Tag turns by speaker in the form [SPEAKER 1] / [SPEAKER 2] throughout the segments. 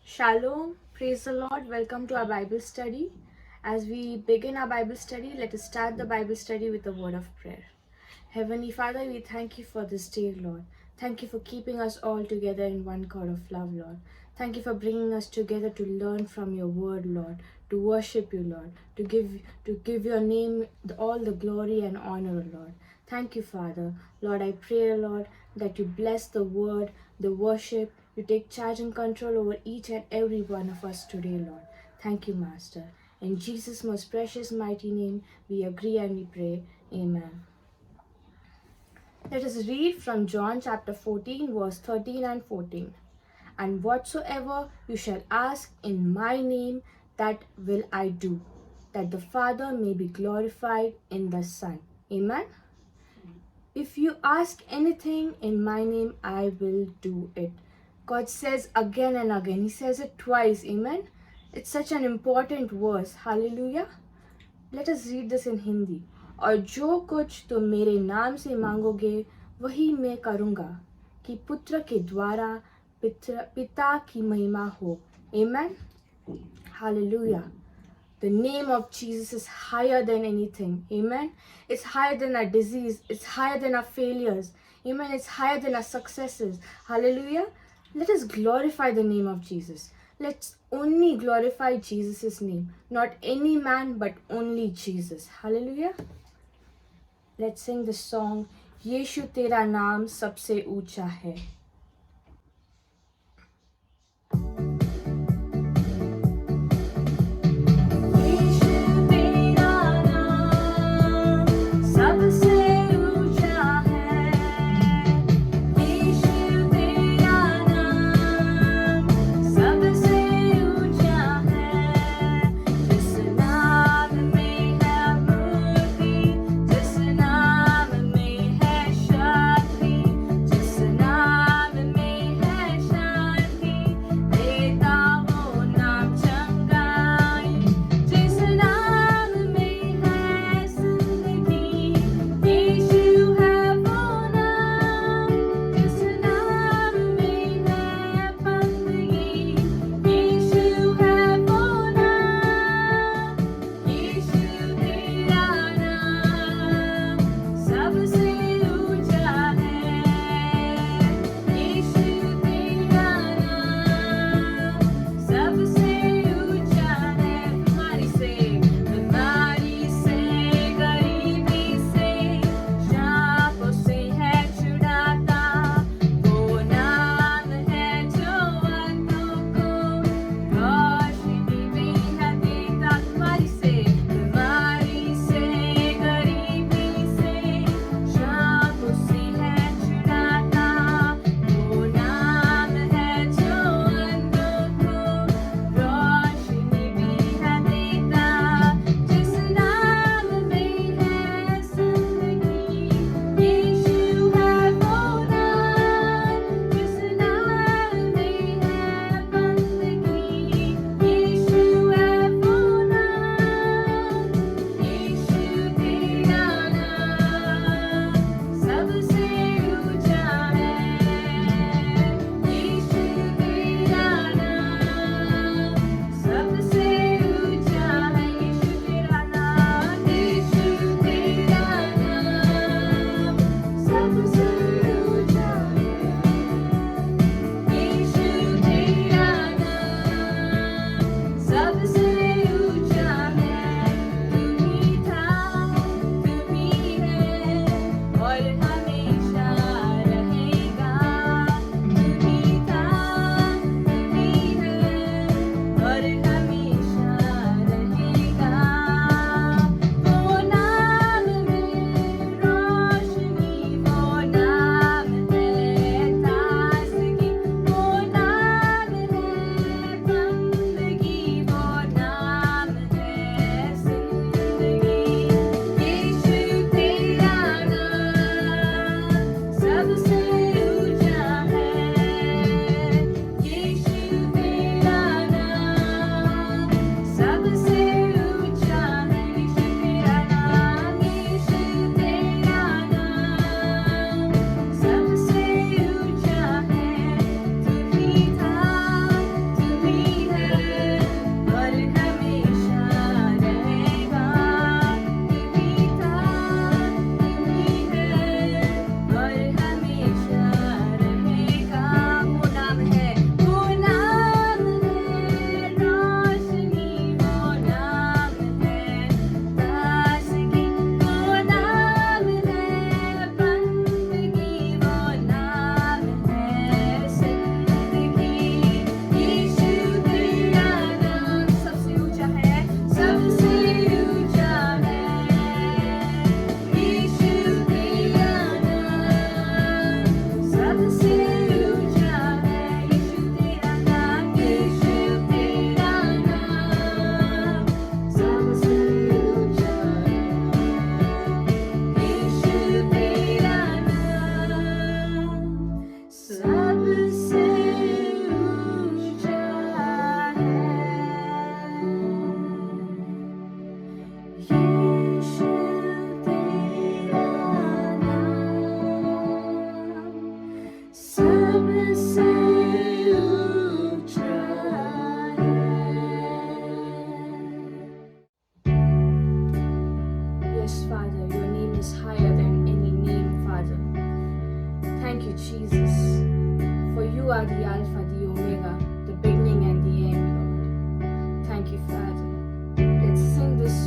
[SPEAKER 1] Shalom, praise the Lord. Welcome to our Bible study. As we begin our Bible study, let us start the Bible study with a word of prayer. Heavenly Father, we thank you for this day, Lord. Thank you for keeping us all together in one cord of love, Lord. Thank you for bringing us together to learn from your word, Lord, to worship you, Lord, to give your name all the glory and honor, Lord. Thank you, Father. Lord, I pray, Lord, that you bless the word, the worship. You take charge and control over each and every one of us today, Lord. Thank you, Master. In Jesus' most precious, mighty name, we agree and we pray. Amen. Let us read from John chapter 14, verse 13 and 14. And whatsoever you shall ask in my name, that will I do, that the Father may be glorified in the Son. Amen. If you ask anything in my name, I will do it. God says again and again. He says it twice. Amen. It's such an important verse. Hallelujah. Let us read this in Hindi. और जो कुछ तुम मेरे नाम से मांगोगे वही मैं करूँगा कि पुत्र के द्वारा पिता की महिमा हो. Amen. Hallelujah. The name of Jesus is higher than anything. Amen. It's higher than our disease. It's higher than our failures. Amen. It's higher than our successes. Hallelujah. Let us glorify the name of Jesus. Let's only glorify Jesus' name. Not any man, but only Jesus. Hallelujah. Let's sing the song, यीशु तेरा नाम सबसे ऊंचा है.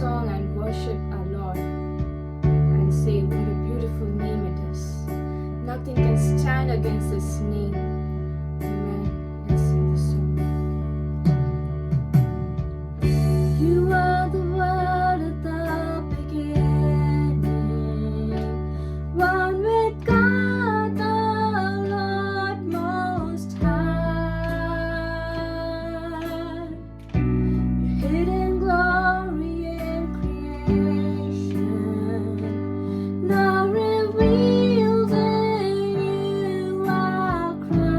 [SPEAKER 1] song and worship our Lord and say what a beautiful name it is. Nothing can stand against this name. Amen. Let's sing the song. You are the word at the beginning, one with God the Lord Most High. Your hidden glory in creation, now revealed in you are Christ.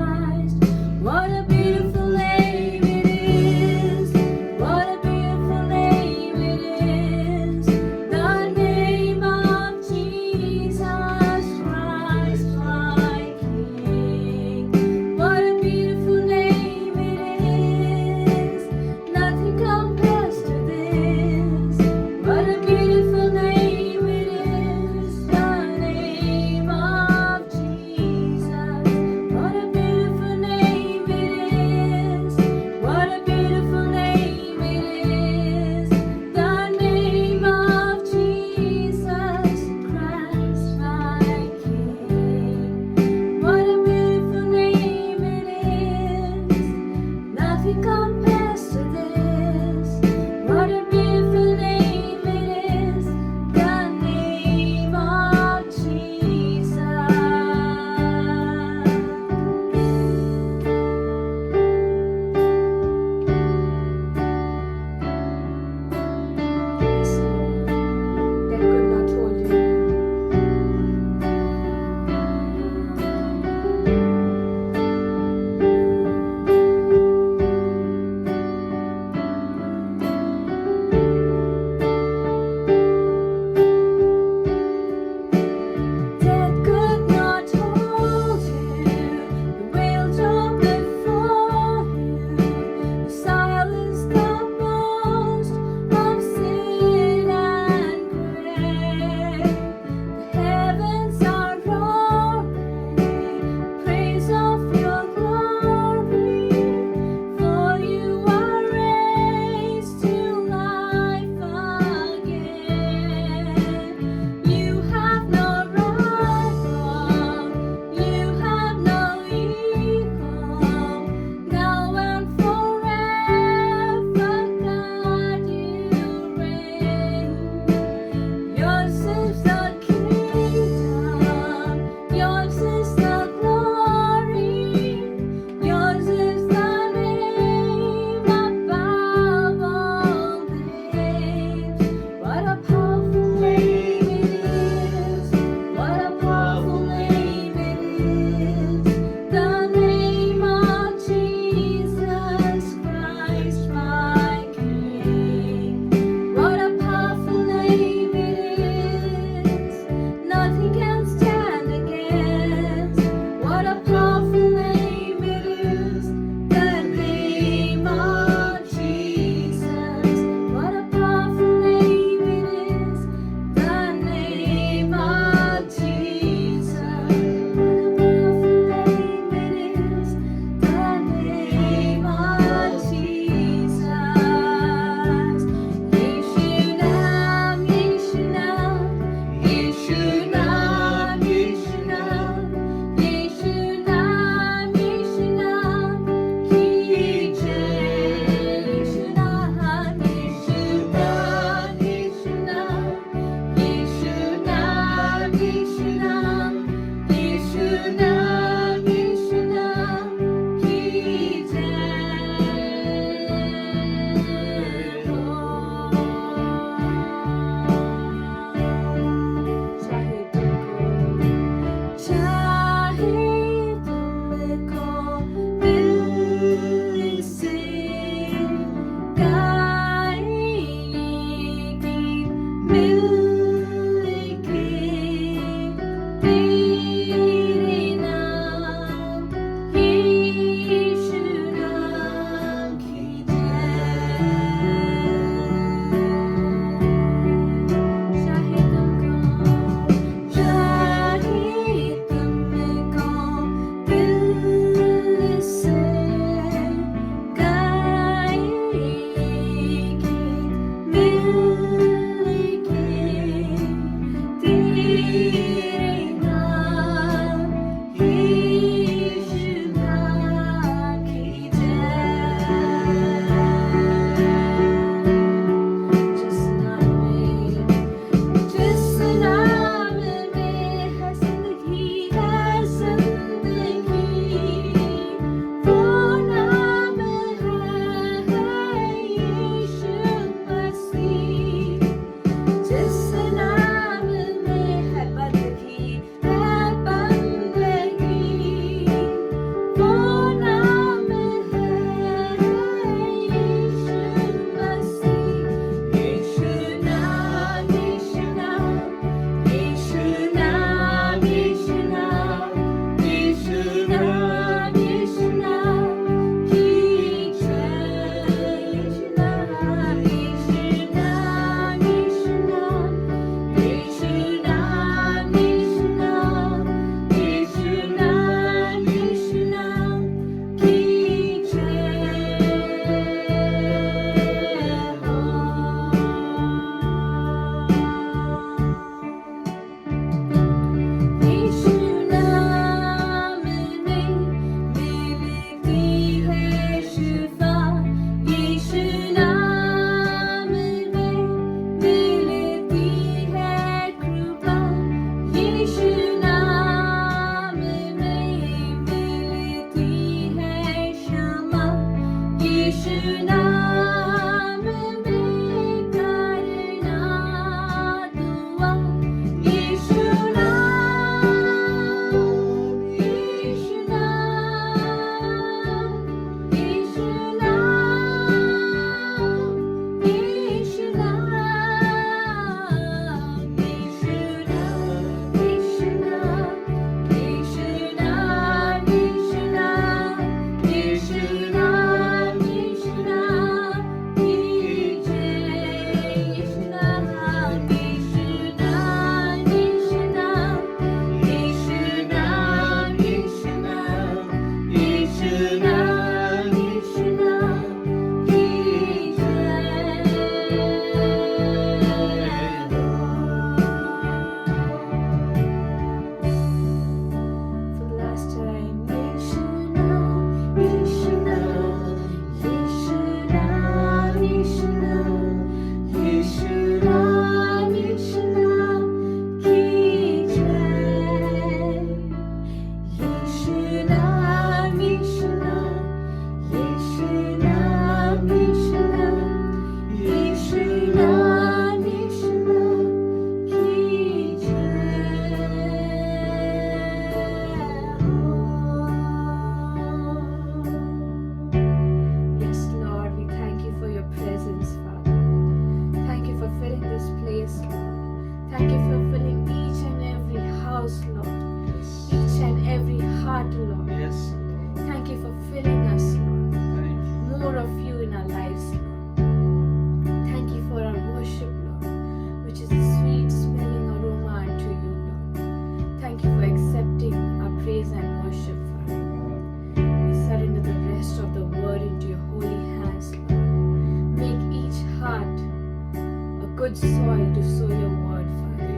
[SPEAKER 1] good soil to sow your word, Father.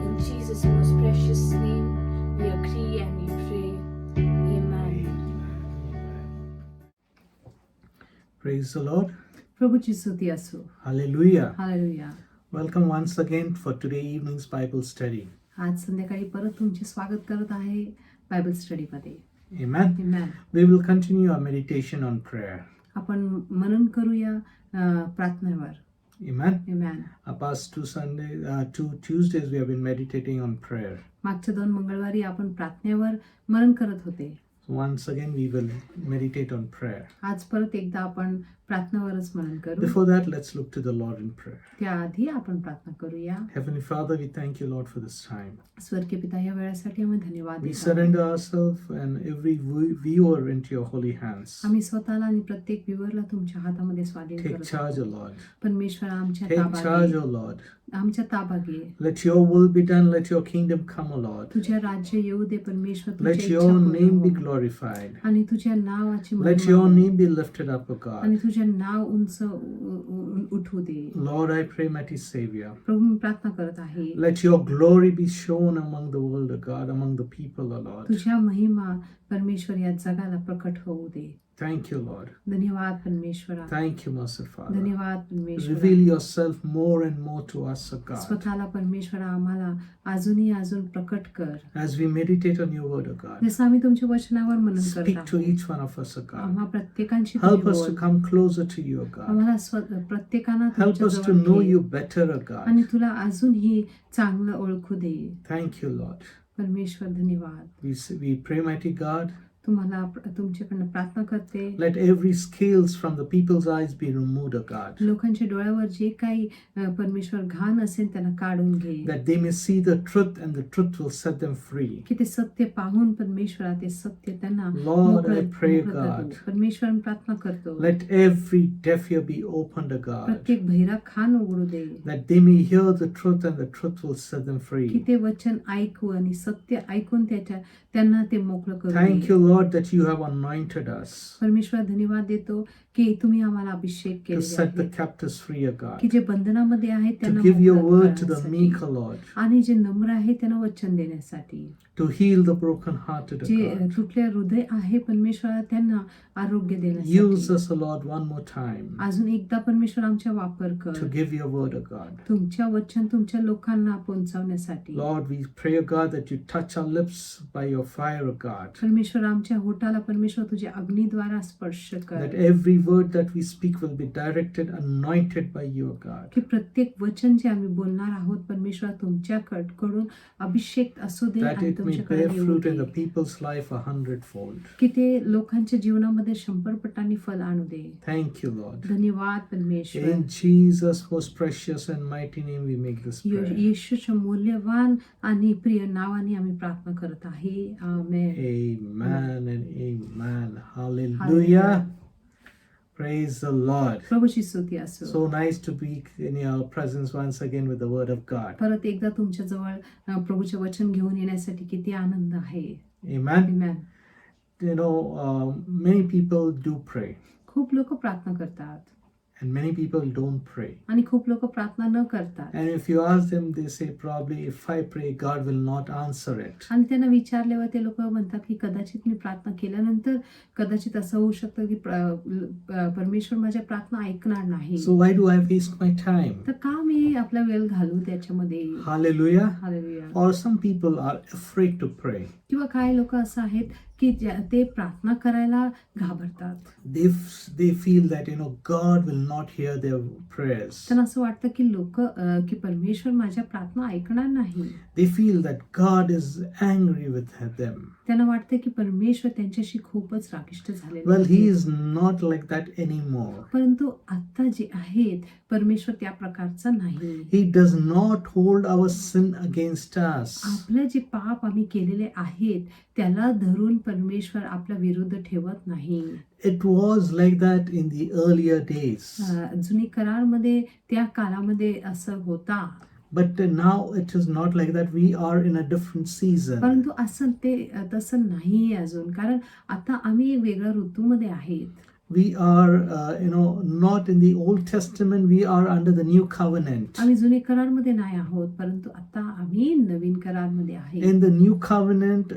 [SPEAKER 1] In Jesus' most precious name, we agree and we pray. Amen.
[SPEAKER 2] Praise the Lord.
[SPEAKER 3] प्रभूची स्तुती असो.
[SPEAKER 2] Hallelujah.
[SPEAKER 3] Hallelujah.
[SPEAKER 2] Welcome once again for today evening's Bible study.
[SPEAKER 3] आज संध्याकाळी परत तुमचे स्वागत करत आहे Bible स्टडीमध्ये.
[SPEAKER 2] Amen.
[SPEAKER 3] Amen.
[SPEAKER 2] We will continue our meditation on prayer.
[SPEAKER 3] आपण मनन करूया प्रार्थनेवर.
[SPEAKER 2] Amen.
[SPEAKER 3] Amen.
[SPEAKER 2] Our past two Tuesdays we have been meditating on prayer.
[SPEAKER 3] मागच्या 2 मंगळवारी आपण प्रार्थनेवर मनन करत होते.
[SPEAKER 2] So once again we will meditate on prayer.
[SPEAKER 3] आज परत एकदा आपण प्रार्थनेवरच मनन करू.
[SPEAKER 2] Before that, let's look to the Lord in prayer.
[SPEAKER 3] त्याआधी आपण प्रार्थना करूया.
[SPEAKER 2] Heavenly Father, we thank you, Lord, for this time.
[SPEAKER 3] स्वर्गीय पिता, या वेळेसाठी आम्ही धन्यवाद
[SPEAKER 2] We
[SPEAKER 3] देतो.
[SPEAKER 2] surrender ourselves and every viewer into your holy hands.
[SPEAKER 3] आम्ही स्वतःला आणि प्रत्येक व्ह्यूअरला तुमच्या हातामध्ये स्वाधीन
[SPEAKER 2] Take
[SPEAKER 3] करतो.
[SPEAKER 2] charge, O Lord.
[SPEAKER 3] परमेश्वर आमच्या
[SPEAKER 2] Take
[SPEAKER 3] ताबा
[SPEAKER 2] charge,
[SPEAKER 3] घे.
[SPEAKER 2] O Lord.
[SPEAKER 3] आमच्या ताबा घे.
[SPEAKER 2] Let your will be done. Let your kingdom come, O Lord.
[SPEAKER 3] तुझे राज्य येऊ दे परमेश्वर. तुझी
[SPEAKER 2] Let
[SPEAKER 3] इच्छा
[SPEAKER 2] your
[SPEAKER 3] पूर्ण
[SPEAKER 2] name be
[SPEAKER 3] हो.
[SPEAKER 2] glorified.
[SPEAKER 3] आणि तुझ्या नावाची
[SPEAKER 2] Let
[SPEAKER 3] महिमा
[SPEAKER 2] your
[SPEAKER 3] हो.
[SPEAKER 2] name be lifted up, O
[SPEAKER 3] आणि
[SPEAKER 2] God.
[SPEAKER 3] तुझे नाव उंच उठू दे.
[SPEAKER 2] Lord, I pray, mighty Savior.
[SPEAKER 3] प्रभू, मी प्रार्थना करत आहे.
[SPEAKER 2] Let your glory be shown among the world, O God, among the people, O Lord.
[SPEAKER 3] तुझ्या महिमा परमेश्वर या जगाला प्रकट होऊ दे.
[SPEAKER 2] Thank you, Lord.
[SPEAKER 3] धन्यवाद परमेश्वरा.
[SPEAKER 2] Thank you, merciful Father.
[SPEAKER 3] धन्यवाद परमेश्वरा.
[SPEAKER 2] Reveal yourself more and more to us, O God.
[SPEAKER 3] स्वतःला परमेश्वरा आम्हाला अजून प्रकट कर.
[SPEAKER 2] As we meditate on your word, O God.
[SPEAKER 3] जसं आम्ही तुमच्या वचनावर मनन
[SPEAKER 2] Speak
[SPEAKER 3] करत
[SPEAKER 2] to
[SPEAKER 3] आहोत.
[SPEAKER 2] each one of us, O God.
[SPEAKER 3] आम्हा प्रत्येकांशी
[SPEAKER 2] Help
[SPEAKER 3] तुम्ही
[SPEAKER 2] us to
[SPEAKER 3] बोल.
[SPEAKER 2] come closer to you, O God.
[SPEAKER 3] आम्हाला प्रत्येकाला
[SPEAKER 2] Help
[SPEAKER 3] तुमच्या
[SPEAKER 2] us to
[SPEAKER 3] जवळ
[SPEAKER 2] know
[SPEAKER 3] घे.
[SPEAKER 2] you better, O God.
[SPEAKER 3] आणि तुला अजूनही चांगलं ओळखू दे.
[SPEAKER 2] Thank you, Lord.
[SPEAKER 3] परमेश्वर धन्यवाद.
[SPEAKER 2] We pray, mighty God.
[SPEAKER 3] तुम्हाला तुमच्याकडनं प्रार्थना करते.
[SPEAKER 2] Let every scales from the people's eyes be removed, O God.
[SPEAKER 3] लोकांच्या डोळ्यावर जे काही परमेश्वर घाण असेल त्यांना काढून घे.
[SPEAKER 2] That they may see the truth and the truth will set them free.
[SPEAKER 3] की ते सत्य पाहून परमेश्वरा ते सत्य त्यांना
[SPEAKER 2] Lord, I pray,
[SPEAKER 3] मोकळं करू.
[SPEAKER 2] God.
[SPEAKER 3] परमेश्वर मी प्रार्थना करतो.
[SPEAKER 2] Let every deaf ear be opened, O God.
[SPEAKER 3] प्रत्येक बहिरा खान उघडू दे.
[SPEAKER 2] That they may hear the truth and the truth will set them
[SPEAKER 3] की
[SPEAKER 2] free.
[SPEAKER 3] ते वचन ऐकू आणि सत्य ऐकून त्यांना ते मोकळं करू
[SPEAKER 2] Thank
[SPEAKER 3] they.
[SPEAKER 2] you, Lord, that you have anointed us
[SPEAKER 3] परमेश्वर धन्यवाद देतो की तुम्ही आम्हाला अभिषेक
[SPEAKER 2] to
[SPEAKER 3] केले
[SPEAKER 2] set the
[SPEAKER 3] आहे.
[SPEAKER 2] captives free, O
[SPEAKER 3] की
[SPEAKER 2] God.
[SPEAKER 3] जे बंधनामध्ये आहेत
[SPEAKER 2] To
[SPEAKER 3] त्यांना
[SPEAKER 2] give your
[SPEAKER 3] मोकळं
[SPEAKER 2] word to the
[SPEAKER 3] करण्यासाठी.
[SPEAKER 2] meek, O Lord.
[SPEAKER 3] आणि जे नम्र आहे त्यांना वचन देण्यासाठी.
[SPEAKER 2] to heal the brokenhearted,
[SPEAKER 3] J
[SPEAKER 2] God.
[SPEAKER 3] तुटले हृदय आहे परमेश्वरा त्यांना आरोग्य
[SPEAKER 2] Use
[SPEAKER 3] देण्यासाठी
[SPEAKER 2] us, O Lord, one more time
[SPEAKER 3] अजून एकदा परमेश्वर आमच्या वापर
[SPEAKER 2] to
[SPEAKER 3] कर
[SPEAKER 2] give your word, O God.
[SPEAKER 3] तुमच्या वचन तुमच्या लोकांना पोहोचवण्यासाठी
[SPEAKER 2] Lord, we pray, O God, that you touch our lips by your fire, O God.
[SPEAKER 3] परमेश्वर आमच्या होठाला परमेश्वर तुझ्या अग्नीद्वारा स्पर्श
[SPEAKER 2] That
[SPEAKER 3] कर
[SPEAKER 2] every word that we speak will be directed, anointed by you, O God.
[SPEAKER 3] की प्रत्येक वचन जे आम्ही बोलणार आहोत परमेश्वर तुमच्याकडून अभिषेक असू दे
[SPEAKER 2] That
[SPEAKER 3] आणि
[SPEAKER 2] it may
[SPEAKER 3] तुमच्याकडे
[SPEAKER 2] bear
[SPEAKER 3] येऊ
[SPEAKER 2] fruit in the
[SPEAKER 3] they
[SPEAKER 2] people's life 100-fold.
[SPEAKER 3] की ते लोकांच्या जीवनामध्ये 100 पटांनी फल आणू दे
[SPEAKER 2] Thank you, Lord.
[SPEAKER 3] धन्यवाद परमेश्वर
[SPEAKER 2] In Jesus' most precious and mighty name we make this prayer.
[SPEAKER 3] येशूच्या मूल्यवान आणि प्रिय नावाने आम्ही प्रार्थना करत आहे आमेन
[SPEAKER 2] Amen and amen. Hallelujah. Praise the Lord.
[SPEAKER 3] प्रभूची स्तुती असो
[SPEAKER 2] So nice to be in your presence once again with the word of God.
[SPEAKER 3] परत एकदा तुमच्या जवळ प्रभूचे वचन घेऊन येण्यासाठी किती आनंद आहे
[SPEAKER 2] Amen.
[SPEAKER 3] Amen.
[SPEAKER 2] You know, many people do pray
[SPEAKER 3] खूप लोक प्रार्थना करतात
[SPEAKER 2] and many people don't pray.
[SPEAKER 3] आणि खूप लोक प्रार्थना न करतात
[SPEAKER 2] And if you ask them, they say probably if I pray, God will not answer it.
[SPEAKER 3] आणि त्यांना विचारल्यावर ते लोक म्हणतात की कदाचित मी प्रार्थना केल्यानंतर कदाचित असं होऊ शकतं की परमेश्वर माझ्या प्रार्थना ऐकणार नाही
[SPEAKER 2] So why do I waste my time?
[SPEAKER 3] तर का मी आपला वेळ घालू त्याच्यामध्ये
[SPEAKER 2] Hallelujah.
[SPEAKER 3] Hallelujah.
[SPEAKER 2] Or some people are afraid to pray.
[SPEAKER 3] किंवा काही लोक असं आहेत की ते प्रार्थना करायला घाबरतात
[SPEAKER 2] They feel that God will not hear their prayers.
[SPEAKER 3] त्यांना असं वाटतं की लोक की परमेश्वर माझ्या प्रार्थना ऐकणार नाही
[SPEAKER 2] They feel that God is angry with them.
[SPEAKER 3] त्यांना वाटतं की परमेश्वर त्यांच्याशी खूपच रागिष्ट झालेले
[SPEAKER 2] Well, He
[SPEAKER 3] आहेत.
[SPEAKER 2] is not like that anymore.
[SPEAKER 3] परंतु आता जे आहेत परमेश्वर त्या प्रकारचा नाही
[SPEAKER 2] He does not hold our sin against us.
[SPEAKER 3] आपलं जे पाप आम्ही केलेले आहेत त्याला धरून परमेश्वर आपल्या विरुद्ध ठेवत नाही
[SPEAKER 2] It was like that in the earlier days.
[SPEAKER 3] जुनी करारमध्ये त्या काळामध्ये असं होता
[SPEAKER 2] But now it is not like that. We are in a different season.
[SPEAKER 3] परंतु असं ते तसं नाही अजून कारण आता आम्ही वेगळ्या ऋतूमध्ये आहेत
[SPEAKER 2] We are, not in the Old Testament. We are under the new covenant.
[SPEAKER 3] आम्ही जुने करारमध्ये नाही आहोत परंतु आता आम्ही नवीन करारमध्ये आहे
[SPEAKER 2] In the new covenant,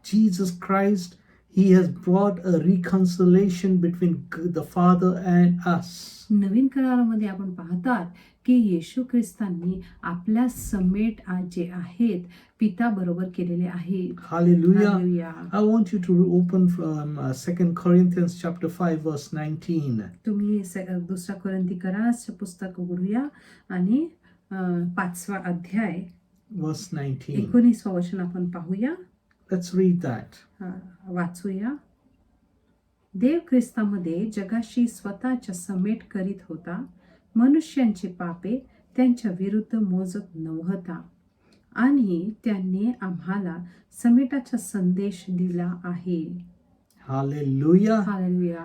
[SPEAKER 2] Jesus Christ, He has brought a reconciliation between the Father and us.
[SPEAKER 3] नवीन करारामध्ये आपण पाहतात की येशू ख्रिस्तांनी आपल्या समेट जे आहेत पिता बरोबर केलेले आहेत
[SPEAKER 2] Hallelujah.
[SPEAKER 3] Hallelujah.
[SPEAKER 2] I want you to open from 2 Corinthians chapter 5 verse 19.
[SPEAKER 3] तुम्ही दुसरा कोरिन्थीकरास पुस्तक उघडूया आणि 5वा अध्याय
[SPEAKER 2] Verse 19.
[SPEAKER 3] 19वा वचन आपण पाहूया
[SPEAKER 2] Let's read that.
[SPEAKER 3] वाचूया देव ख्रिस्तामध्ये जगाशी स्वतःच्या समेट करीत होता मनुष्यांची पापे त्यांच्या विरुद्ध मोजत नव्हता आणि त्यांनी आम्हाला समेटाचा संदेश दिला आहे
[SPEAKER 2] Hallelujah.
[SPEAKER 3] Hallelujah.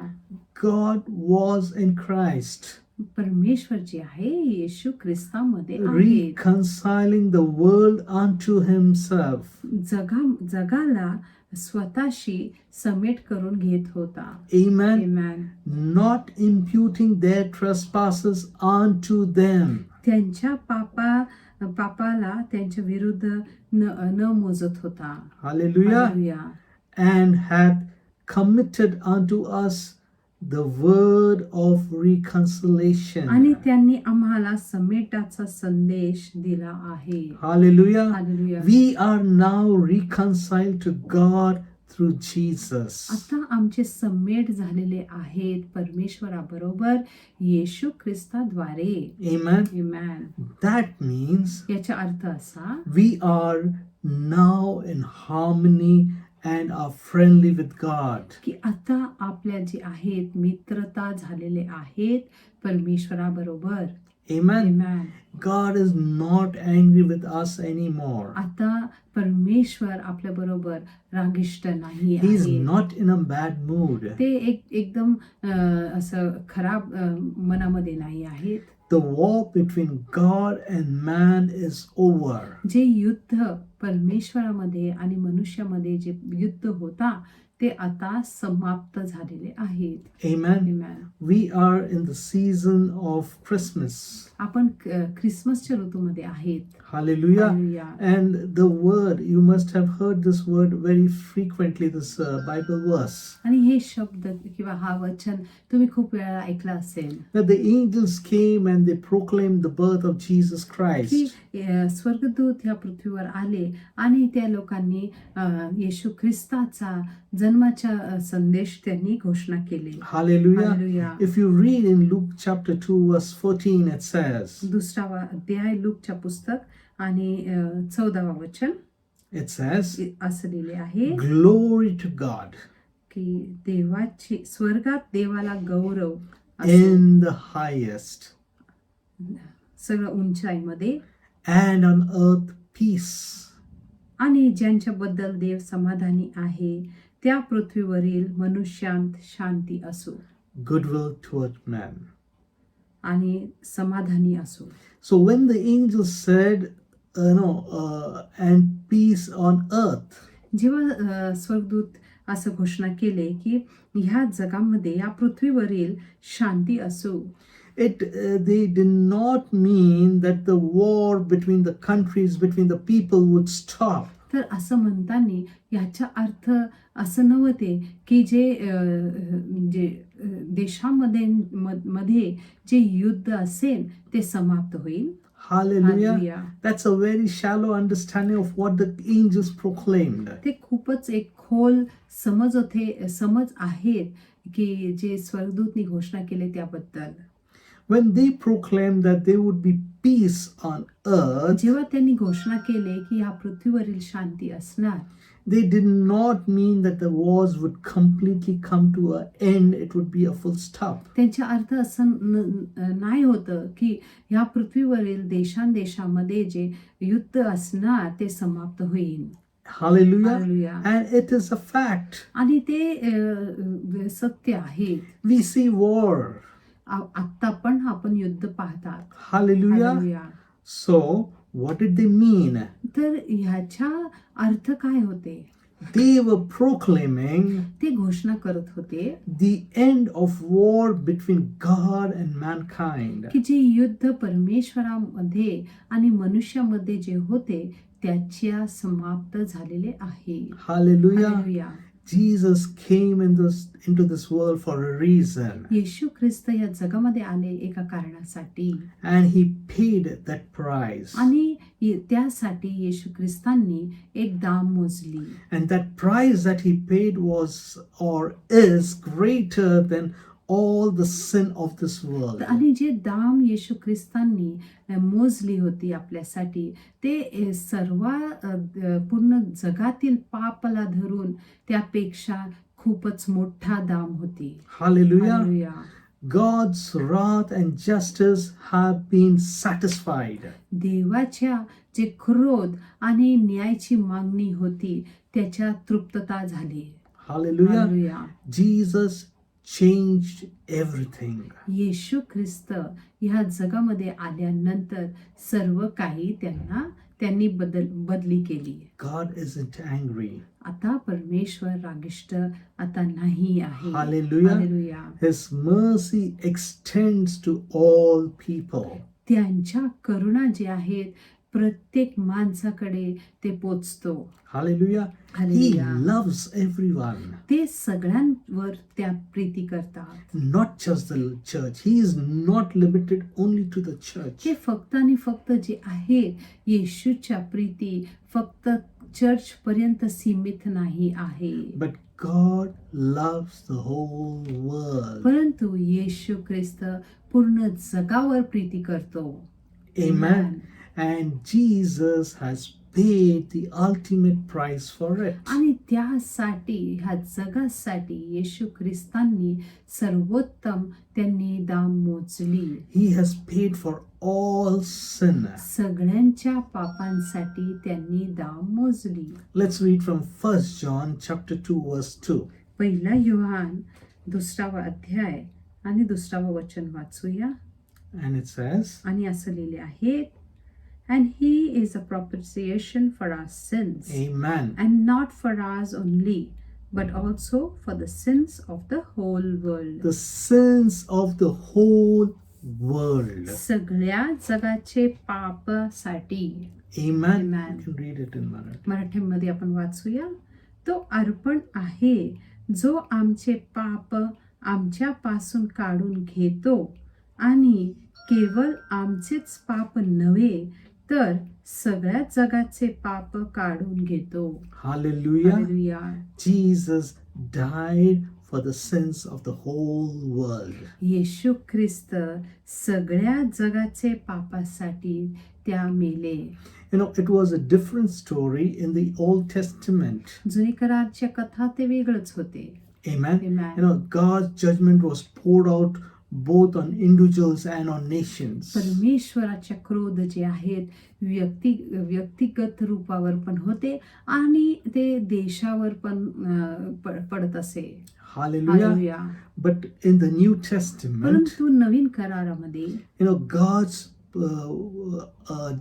[SPEAKER 2] God was in Christ,
[SPEAKER 3] परमेश्वर जे आहे येशू ख्रिस्तामध्ये आहे
[SPEAKER 2] reconciling the world unto Himself.
[SPEAKER 3] जगाला स्वतःशी समेट करून घेत होता
[SPEAKER 2] Amen.
[SPEAKER 3] Amen.
[SPEAKER 2] Not imputing their trespasses unto them.
[SPEAKER 3] त्यांच्या पापाला त्यांच्या विरुद्ध न मोजत होता
[SPEAKER 2] Hallelujah.
[SPEAKER 3] Hallelujah.
[SPEAKER 2] And hath committed unto us the word of reconciliation.
[SPEAKER 3] आणि त्यांनी आम्हाला समेटाचा संदेश दिला आहे
[SPEAKER 2] Hallelujah.
[SPEAKER 3] Hallelujah.
[SPEAKER 2] We are now reconciled to God through Jesus.
[SPEAKER 3] आता आमचे समेट झालेले आहेत परमेश्वराबरोबर येशू ख्रिस्ताद्वारे
[SPEAKER 2] Amen.
[SPEAKER 3] Amen.
[SPEAKER 2] That means
[SPEAKER 3] याचा अर्थ असा
[SPEAKER 2] we are now in harmony and are friendly with God.
[SPEAKER 3] की आता आपल्या जे आहेत मित्रता झालेले आहेत परमेश्वराबरोबर
[SPEAKER 2] Amen.
[SPEAKER 3] Amen.
[SPEAKER 2] God is not angry with us anymore.
[SPEAKER 3] आता परमेश्वर आपल्या बरोबर रागिष्ट नाही
[SPEAKER 2] He is
[SPEAKER 3] आहे
[SPEAKER 2] not in a bad mood.
[SPEAKER 3] ते एकदम असं खराब मनामध्ये नाही आहेत
[SPEAKER 2] The war between God and man is over.
[SPEAKER 3] जे युद्ध परमेश्वरामध्ये आणि मनुष्यामध्ये जे युद्ध होता ते आता समाप्त झालेले आहेत
[SPEAKER 2] Amen.
[SPEAKER 3] Amen.
[SPEAKER 2] We are in the season of Christmas.
[SPEAKER 3] आपण ख्रिसमसच्या ऋतूमध्ये आहेत.
[SPEAKER 2] Hallelujah.
[SPEAKER 3] Hallelujah.
[SPEAKER 2] And the word, you must have heard this word very frequently, this Bible verse.
[SPEAKER 3] आणि हे शब्द किंवा हा वचन तुम्ही खूप वेळा ऐकलं असेल
[SPEAKER 2] That the angels came and they proclaimed the birth of Jesus
[SPEAKER 3] की
[SPEAKER 2] Christ.
[SPEAKER 3] स्वर्गदूत ह्या पृथ्वीवर आले आणि त्या लोकांनी येशू ख्रिस्ताचा जन्माचा संदेश त्यांनी घोषणा केली.
[SPEAKER 2] Hallelujah.
[SPEAKER 3] Hallelujah.
[SPEAKER 2] If you read in Luke chapter 2 verse 14, it says,
[SPEAKER 3] 2वा अध्याय लूकच्या पुस्तक आणि 14वा वचन
[SPEAKER 2] it says,
[SPEAKER 3] असं लिहिले आहे
[SPEAKER 2] glory to God
[SPEAKER 3] की देवाची स्वर्गात देवाला गौरव असो,
[SPEAKER 2] in the highest,
[SPEAKER 3] सगळं उंचाईमध्ये,
[SPEAKER 2] and on earth peace,
[SPEAKER 3] आणि ज्यांच्याबद्दल देव समाधानी आहे त्या पृथ्वीवरील मनुष्यांत शांती असो
[SPEAKER 2] goodwill toward men.
[SPEAKER 3] आणि समाधानी असो.
[SPEAKER 2] So when the angels said, and peace on earth,
[SPEAKER 3] जेव्हा स्वर्गदूत असं घोषणा केले की ह्या जगामध्ये या पृथ्वीवरील शांती असो,
[SPEAKER 2] they did not mean that the war between the countries, between the people would stop.
[SPEAKER 3] तर असं म्हणताना याचा अर्थ असं नव्हते की जे देशामध्ये मध्ये जे युद्ध असेल ते समाप्त होईल.
[SPEAKER 2] Hallelujah.
[SPEAKER 3] Hallelujah.
[SPEAKER 2] That's a very shallow understanding of what the angels proclaimed.
[SPEAKER 3] ते खूपच एक खोल समज आहेत की जे स्वर्गदूतनी घोषणा केले त्याबद्दल.
[SPEAKER 2] When they proclaimed that there would be peace on earth,
[SPEAKER 3] जेव्हा त्यांनी घोषणा केले की या पृथ्वीवरील शांती असणार,
[SPEAKER 2] they did not mean that the wars would completely come to an end. It would be a full stop.
[SPEAKER 3] त्यांचा अर्थ असं नाही होतं की ह्या पृथ्वीवरील देशांमध्ये जे युद्ध असणार ते समाप्त होईल.
[SPEAKER 2] Hallelujah.
[SPEAKER 3] Hallelujah.
[SPEAKER 2] And it is a fact.
[SPEAKER 3] आणि ते सत्य आहे.
[SPEAKER 2] We see war.
[SPEAKER 3] आत्ता पण आपण युद्ध पाहतात.
[SPEAKER 2] Hallelujah.
[SPEAKER 3] Hallelujah.
[SPEAKER 2] So, what did they mean?
[SPEAKER 3] तर ह्याचा अर्थ काय होते?
[SPEAKER 2] They were proclaiming
[SPEAKER 3] ते घोषणा करत होते
[SPEAKER 2] the end of war between God and mankind.
[SPEAKER 3] की जे युद्ध परमेश्वरामध्ये आणि मनुष्यामध्ये जे होते त्याच्या समाप्त झालेले आहे.
[SPEAKER 2] Hallelujah.
[SPEAKER 3] Hallelujah.
[SPEAKER 2] Jesus came into this world for a reason.
[SPEAKER 3] येशू ख्रिस्त या जगामध्ये आले एका कारणासाठी
[SPEAKER 2] And he paid that price.
[SPEAKER 3] आणि त्यासाठी येशू ख्रिस्तांनी एक दाम मोजली.
[SPEAKER 2] And that price that he paid was or is greater than all the sin of this world.
[SPEAKER 3] आणि जे दाम येशू ख्रिस्तांनी मोजली होती आपल्यासाठी ते सर्व पूर्ण जगातील पापाला धरून त्यापेक्षा खूपच मोठा दाम होती.
[SPEAKER 2] Hallelujah.
[SPEAKER 3] Hallelujah.
[SPEAKER 2] God's wrath and justice have been satisfied.
[SPEAKER 3] देवाच्या जे क्रोध आणि न्यायाची मागणी होती त्याच्या तृप्तता झाली.
[SPEAKER 2] Hallelujah.
[SPEAKER 3] Hallelujah.
[SPEAKER 2] Jesus changed everything.
[SPEAKER 3] येशू ख्रिस्त ह्या जगामध्ये आल्यानंतर सर्व काही त्यांनी बदली केली.
[SPEAKER 2] God isn't angry.
[SPEAKER 3] आता परमेश्वर रागिष्ट आता नाही आहे.
[SPEAKER 2] Hallelujah.
[SPEAKER 3] Hallelujah.
[SPEAKER 2] His mercy extends to all people.
[SPEAKER 3] त्यांच्या करुणा जे आहेत प्रत्येक माणसाकडे ते पोचतो.
[SPEAKER 2] Hallelujah. He
[SPEAKER 3] Hallelujah.
[SPEAKER 2] loves everyone,
[SPEAKER 3] ते सगळ्यांवर त्या प्रीती करतात.
[SPEAKER 2] not just the church. He is not limited only to the church.
[SPEAKER 3] ते फक्त आणि फक्त जे आहेत येशूच्या प्रीती फक्त चर्च पर्यंत सीमित नाही आहे.
[SPEAKER 2] But God loves the whole world.
[SPEAKER 3] परंतु येशू ख्रिस्त पूर्ण जगावर प्रीती करतो.
[SPEAKER 2] Amen. And Jesus has paid the ultimate price for it.
[SPEAKER 3] आणि त्यासाठी ह्या जगासाठी येशू ख्रिस्तांनी सर्वोत्तम त्यांनी दाम मोजली.
[SPEAKER 2] He has paid for all sin.
[SPEAKER 3] सगळ्यांच्या पापांसाठी त्यांनी दाम मोजली.
[SPEAKER 2] Let's read from 1 John chapter 2 verse 2.
[SPEAKER 3] पहिला योहान 2वा अध्याय आणि 2वा वचन वाचूया.
[SPEAKER 2] And it says,
[SPEAKER 3] आणि असं लिहिले आहे, and he is a propitiation for our sins,
[SPEAKER 2] Amen.
[SPEAKER 3] and not for ours only, but also for the sins of the whole world.
[SPEAKER 2] The sins of the whole world.
[SPEAKER 3] सगळ्या जगाचे पापासाठी.
[SPEAKER 2] Amen.
[SPEAKER 3] Amen.
[SPEAKER 2] You can read it in Marathi.
[SPEAKER 3] मराठीमध्ये आपण वाचूया. तो अर्पण आहे जो आमचे पाप आमच्यापासून काढून घेतो आणि केवळ आमचेच पाप नव्हे तर सगळ्या जगाचे पाप काढून घेतो.
[SPEAKER 2] Hallelujah.
[SPEAKER 3] Hallelujah.
[SPEAKER 2] Jesus died for the sins of the whole world.
[SPEAKER 3] येशू ख्रिस्त सगळ्या जगाचे पापासाठी त्या मेले.
[SPEAKER 2] You know, it was a different story in the Old Testament.
[SPEAKER 3] जुनी करारच्या कथा ते वेगळंच होते.
[SPEAKER 2] Amen.
[SPEAKER 3] Amen.
[SPEAKER 2] You know, God's judgment was poured out both on individuals and on nations.
[SPEAKER 3] परमेश्वराच्या क्रोध जे आहेत व्यक्तिगत रूपावर पण होते आणि ते देशावर पण पडत असे.
[SPEAKER 2] Hallelujah.
[SPEAKER 3] Hallelujah.
[SPEAKER 2] But in the New Testament,
[SPEAKER 3] परंतु नवीन करारामध्ये
[SPEAKER 2] you know, God's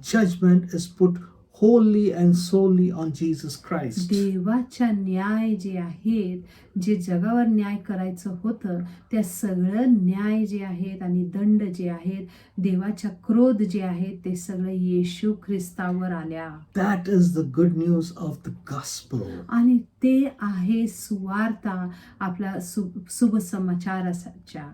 [SPEAKER 2] judgment is put wholly and solely on Jesus Christ.
[SPEAKER 3] देवाच्या न्याय जे आहेत, जे जगावर न्याय करायचं होतं, त्या सगळं न्याय जे आहेत आणि दंड जे आहेत, देवाच्या क्रोध जे आहेत, ते सगळं येशू ख्रिस्तावर आल्या.
[SPEAKER 2] That is the good news of the gospel.
[SPEAKER 3] आणि ते आहे सुवार्ता आपल्या शुभ समाचाराच्या.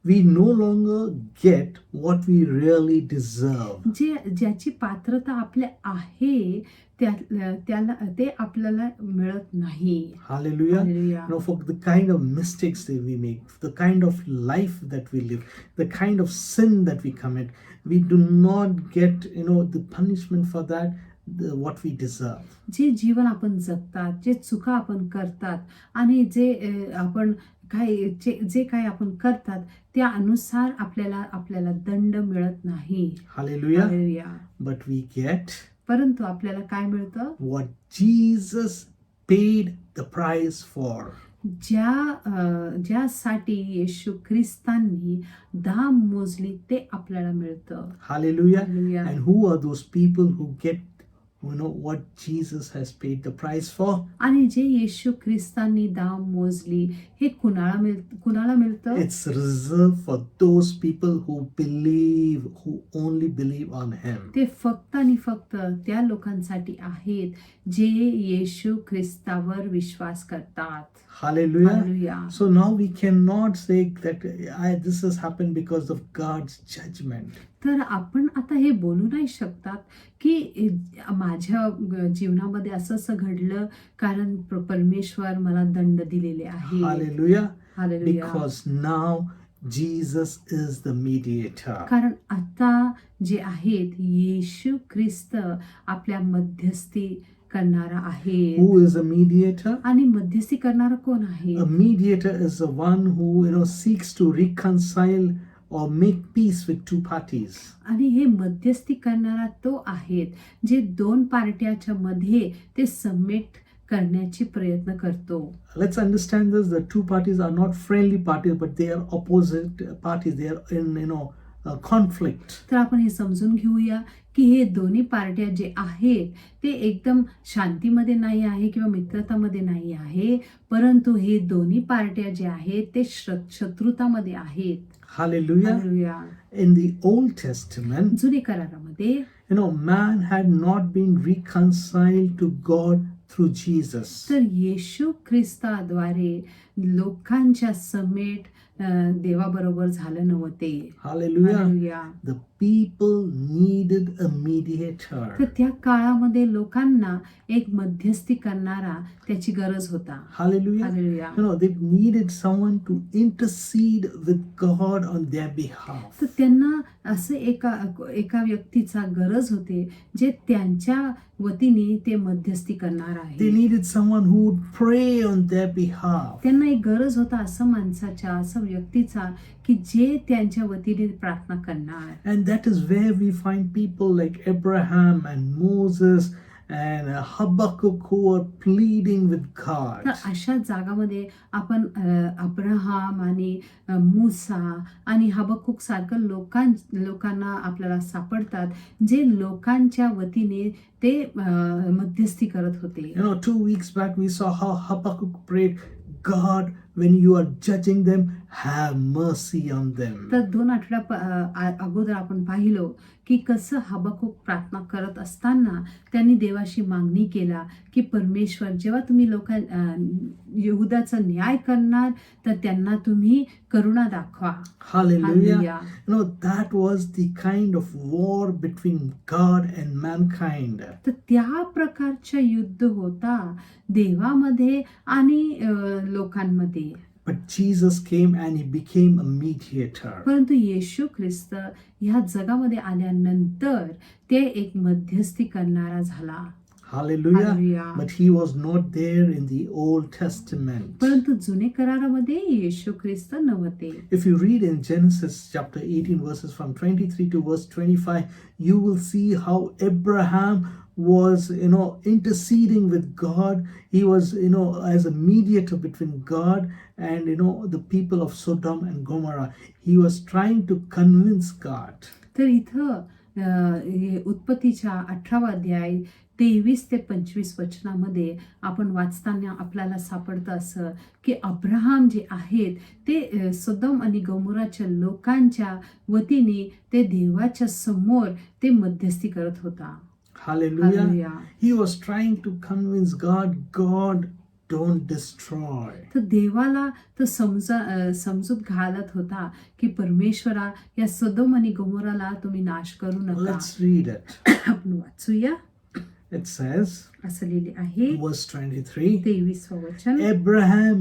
[SPEAKER 2] We no longer get what we really deserve.
[SPEAKER 3] ज्याची पात्रता आपल्या आहे त्याला ते आपल्याला मिळत नाही.
[SPEAKER 2] Hallelujah.
[SPEAKER 3] Hallelujah.
[SPEAKER 2] You know, for the kind of mistakes that we make, the kind of life that we live, the kind of sin that we commit, we do not get, you know, the punishment for that, what we deserve.
[SPEAKER 3] जे जीवन आपण जगतात, जे चुका आपण करतात आणि जे आपण जे काय आपण करतात त्यानुसार आपल्याला दंड मिळत नाही.
[SPEAKER 2] Hallelujah.
[SPEAKER 3] Hallelujah.
[SPEAKER 2] But we get
[SPEAKER 3] परंतु आपल्याला काय मिळतं?
[SPEAKER 2] what Jesus paid the price for.
[SPEAKER 3] ज्यासाठी येशू ख्रिस्तांनी दाम मोजली ते आपल्याला मिळतं.
[SPEAKER 2] Hallelujah.
[SPEAKER 3] Hallelujah.
[SPEAKER 2] And who are those people who get, you know, what Jesus has paid the price for?
[SPEAKER 3] आणि जे येशू ख्रिस्तांनी दाम मोजली हे कुणाला मिळतं?
[SPEAKER 2] It's reserved for those people who believe, who only believe on Him.
[SPEAKER 3] ते फक्त आणि फक्त त्या लोकांसाठी आहेत जे येशू ख्रिस्तावर विश्वास करतात.
[SPEAKER 2] Hallelujah.
[SPEAKER 3] Hallelujah.
[SPEAKER 2] So now we cannot say that this has happened because of God's judgment.
[SPEAKER 3] तर आपण आता हे बोलू नाही शकतात की माझ्या जीवनामध्ये असं घडलं कारण परमेश्वर मला दंड दिलेले आहे.
[SPEAKER 2] Hallelujah.
[SPEAKER 3] Hallelujah.
[SPEAKER 2] Because now Jesus is the mediator.
[SPEAKER 3] कारण आता जे आहेत येशू ख्रिस्त आपल्या मध्यस्थी करणारा आहे.
[SPEAKER 2] Who is a mediator?
[SPEAKER 3] आणि मध्यस्थी करणारा कोण आहे?
[SPEAKER 2] A mediator is the one who, you know, seeks to reconcile or make peace with two parties.
[SPEAKER 3] आणि हे मध्यस्थी करणारा तो आहेत जे दोन पार्ट्याच्या मध्ये ते समेट करण्याची प्रयत्न करतो.
[SPEAKER 2] Let's understand this: the two parties are not friendly parties, but they are opposite parties. They are in, you know, conflict.
[SPEAKER 3] तर आपण हे समजून घेऊया की हे दोन्ही पार्ट्या जे आहेत ते एकदम शांतीमध्ये नाही आहे किंवा मित्रतामध्ये नाही आहे, परंतु हे दोन्ही पार्ट्या जे आहेत ते शत्रुतामध्ये आहेत.
[SPEAKER 2] Hallelujah.
[SPEAKER 3] Hallelujah.
[SPEAKER 2] In the Old Testament,
[SPEAKER 3] जुनी करारामध्ये
[SPEAKER 2] you know, man had not been reconciled to God through Jesus.
[SPEAKER 3] तर येशू ख्रिस्ताद्वारे लोकांच्या समेट देवाबरोबर झालं नव्हते.
[SPEAKER 2] Hallelujah.
[SPEAKER 3] Hallelujah.
[SPEAKER 2] The people needed a mediator.
[SPEAKER 3] तर त्या काळामध्ये लोकांना एक मध्यस्थी करणारा त्याची गरज होता.
[SPEAKER 2] Hallelujah.
[SPEAKER 3] Hallelujah.
[SPEAKER 2] You know, they needed someone to intercede with God on their behalf.
[SPEAKER 3] तर त्यांना असं एका व्यक्तीचा गरज होते जे त्यांच्या वतीने ते मध्यस्थी करणार
[SPEAKER 2] They
[SPEAKER 3] आहे.
[SPEAKER 2] needed someone who would pray on their behalf.
[SPEAKER 3] त्यांना एक गरज होता असं माणसाच्या, असं व्यक्तीचा की जे त्यांच्या वतीने प्रार्थना करणार.
[SPEAKER 2] And that is where we find people like Abraham and Moses and Habakkuk who were pleading with God.
[SPEAKER 3] तर अशा जागामध्ये आपण अब्राहम आणि मूसा आणि हबक्कुक सारखं लोकांना आपल्याला सापडतात जे लोकांच्या वतीने ते मध्यस्थी करत होते.
[SPEAKER 2] 2 weeks back we saw how Habakkuk prayed, God, when you are judging them, have mercy on them.
[SPEAKER 3] तर 2 अगोदर आपण पाहिलो की कसं हबक्कुक प्रार्थना करत असताना त्यांनी देवाशी मागणी केला की परमेश्वर जेव्हा तुम्ही यहुदाचा न्याय करणार तर त्यांना तुम्ही करुणा दाखवा.
[SPEAKER 2] Hallelujah. That was the kind of war between God and mankind.
[SPEAKER 3] तर त्या प्रकारचं युद्ध होता देवामध्ये आणि लोकांमध्ये.
[SPEAKER 2] But Jesus came and he became a mediator.
[SPEAKER 3] परंतु येशू ख्रिस्त ह्या जगामध्ये आल्यानंतर ते एक मध्यस्थी करणारा झाला.
[SPEAKER 2] Hallelujah.
[SPEAKER 3] Hallelujah.
[SPEAKER 2] But he was not there in the Old Testament.
[SPEAKER 3] परंतु जुने करारामध्ये येशू ख्रिस्त नव्हते.
[SPEAKER 2] If you read in Genesis chapter 18 verses from 23 to verse 25, you will see how Abraham was interceding with God. He was as a mediator between God and the people of Sodom and Gomorrah. He was trying to convince God.
[SPEAKER 3] तर इथं उत्पत्तीच्या 18वा अध्याय 23 ते 25 वचनामध्ये आपण वाचताना आपल्याला सापडतं असं की अब्राहम जे आहेत ते सदोम आणि गमोराच्या लोकांच्या वतीने ते देवाच्या समोर ते मध्यस्थी करत होता.
[SPEAKER 2] Hallelujah.
[SPEAKER 3] Hallelujah.
[SPEAKER 2] He was trying to convince God, don't destroy.
[SPEAKER 3] तर देवाला तर समजूत घालत होता की परमेश्वरा या सदोम आणि गमोराला तुम्ही नाश करू नका.
[SPEAKER 2] Let's read it.
[SPEAKER 3] आपण वाचूया.
[SPEAKER 2] It says,
[SPEAKER 3] असं लिहिले आहे
[SPEAKER 2] verse 23,
[SPEAKER 3] 23 वचन.
[SPEAKER 2] Abraham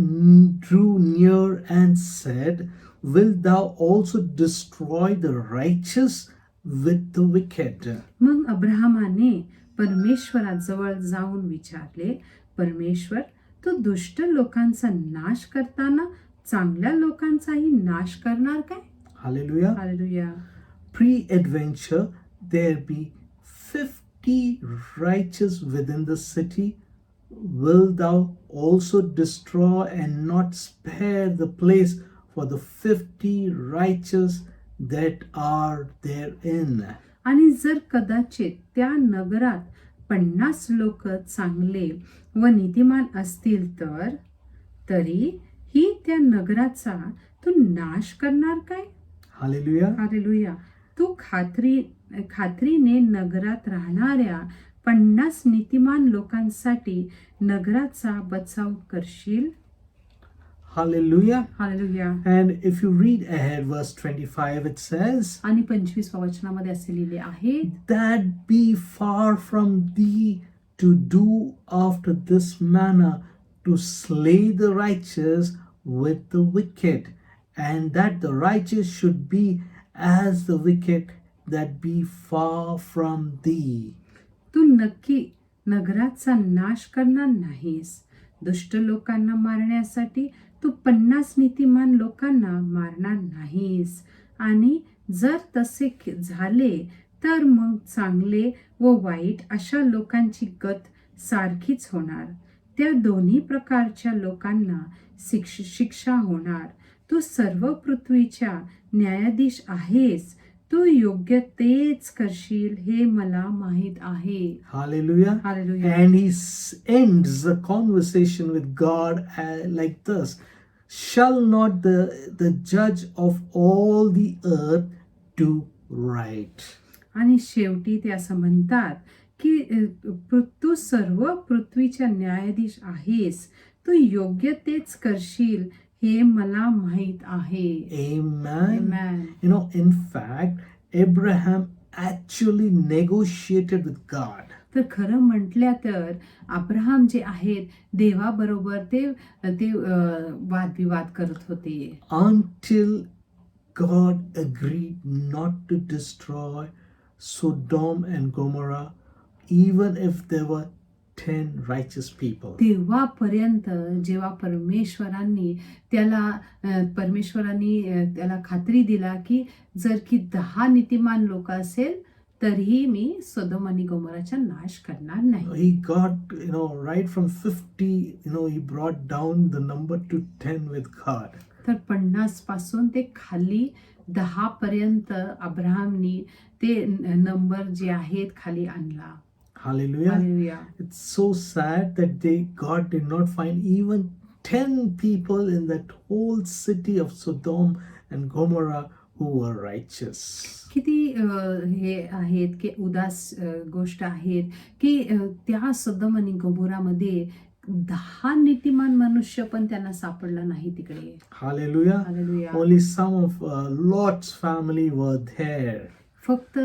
[SPEAKER 2] drew near and said, Will thou also destroy the righteous with the wicked?
[SPEAKER 3] मग अब्राहमाने परमेश्वराजवळ जाऊन विचारले, परमेश्वर तू दुष्ट लोकांचा नाश करताना चांगल्या लोकांचाही नाश करणार काय?
[SPEAKER 2] Hallelujah.
[SPEAKER 3] Hallelujah.
[SPEAKER 2] Pre-adventure, there be 50 righteous within the city. Will thou also destroy and not spare the place for the 50 righteous that are therein?
[SPEAKER 3] आणि जर कदाचित त्या नगरात 50 लोक चांगले व नीतिमान असतील तर तरी ही त्या नगराचा तू नाश करणार काय?
[SPEAKER 2] Hallelujah.
[SPEAKER 3] हालेलुया. तू खात्रीने नगरात राहणाऱ्या 50 नीतिमान लोकांसाठी नगराचा बचाव करशील.
[SPEAKER 2] Hallelujah.
[SPEAKER 3] Hallelujah.
[SPEAKER 2] And if you read ahead, verse 25, it says,
[SPEAKER 3] आणि 25व्या वचनामध्ये असे लिहिले आहे,
[SPEAKER 2] That be far from thee to do after this manner, to slay the righteous with the wicked, and that the righteous should be as the wicked, that be far from thee.
[SPEAKER 3] तू नक्की नगराचा नाश करणार नाहीस. दुष्ट लोकांना मारण्यासाठी तू 50 नीतिमान लोकांना मारणार नाहीस. आणि जर तसे झाले तर मग चांगले व वाईट अशा लोकांची गत सारखीच होणार. त्या दोन्ही प्रकारच्या लोकांना शिक्षा होणार. तू सर्व पृथ्वीच्या न्यायाधीश आहेस. तू योग्य तेच करशील हे मला माहित आहे.
[SPEAKER 2] Hallelujah.
[SPEAKER 3] Hallelujah.
[SPEAKER 2] And he ends the conversation with God like this. Shall not the judge of all the earth do right?
[SPEAKER 3] आणि शेवटी ते असं म्हणतात की तू सर्व पृथ्वीच्या न्यायाधीश आहेस. तू योग्य तेच करशील हे मला माहित आहे.
[SPEAKER 2] Amen.
[SPEAKER 3] Amen.
[SPEAKER 2] In fact, Abraham actually negotiated with God.
[SPEAKER 3] तर खरं म्हटल्या तर अब्राहम जे आहेत देवाबरोबर ते वादविवाद करत होते.
[SPEAKER 2] Until God agreed not to destroy Sodom and Gomorrah, even if there were 10 righteous people.
[SPEAKER 3] तेव्हापर्यंत जेव्हा परमेश्वरांनी त्याला खात्री दिला की जर की 10 नीतिमान लोक असेल तरीही मी सदोम आणि गोमोराचा नाश करणार नाही.
[SPEAKER 2] He got, right from 50, he brought down the number to 10 with God.
[SPEAKER 3] तर 50 पासून ते खाली 10 पर्यंत अब्राहमनी ते नंबर जे आहेत खाली आणला.
[SPEAKER 2] Hallelujah.
[SPEAKER 3] Hallelujah.
[SPEAKER 2] It's so sad that God did not find even 10 people in that whole city of Sodom and Gomorrah who were righteous.
[SPEAKER 3] किती हे आहेत की उदास गोष्ट आहेत की त्या सदोम आणि गोमोरामध्ये 10 नीतिमान मनुष्य पण त्यांना सापडला नाही तिकडे.
[SPEAKER 2] Hallelujah.
[SPEAKER 3] Hallelujah.
[SPEAKER 2] Only some of Lot's family were there.
[SPEAKER 3] फक्त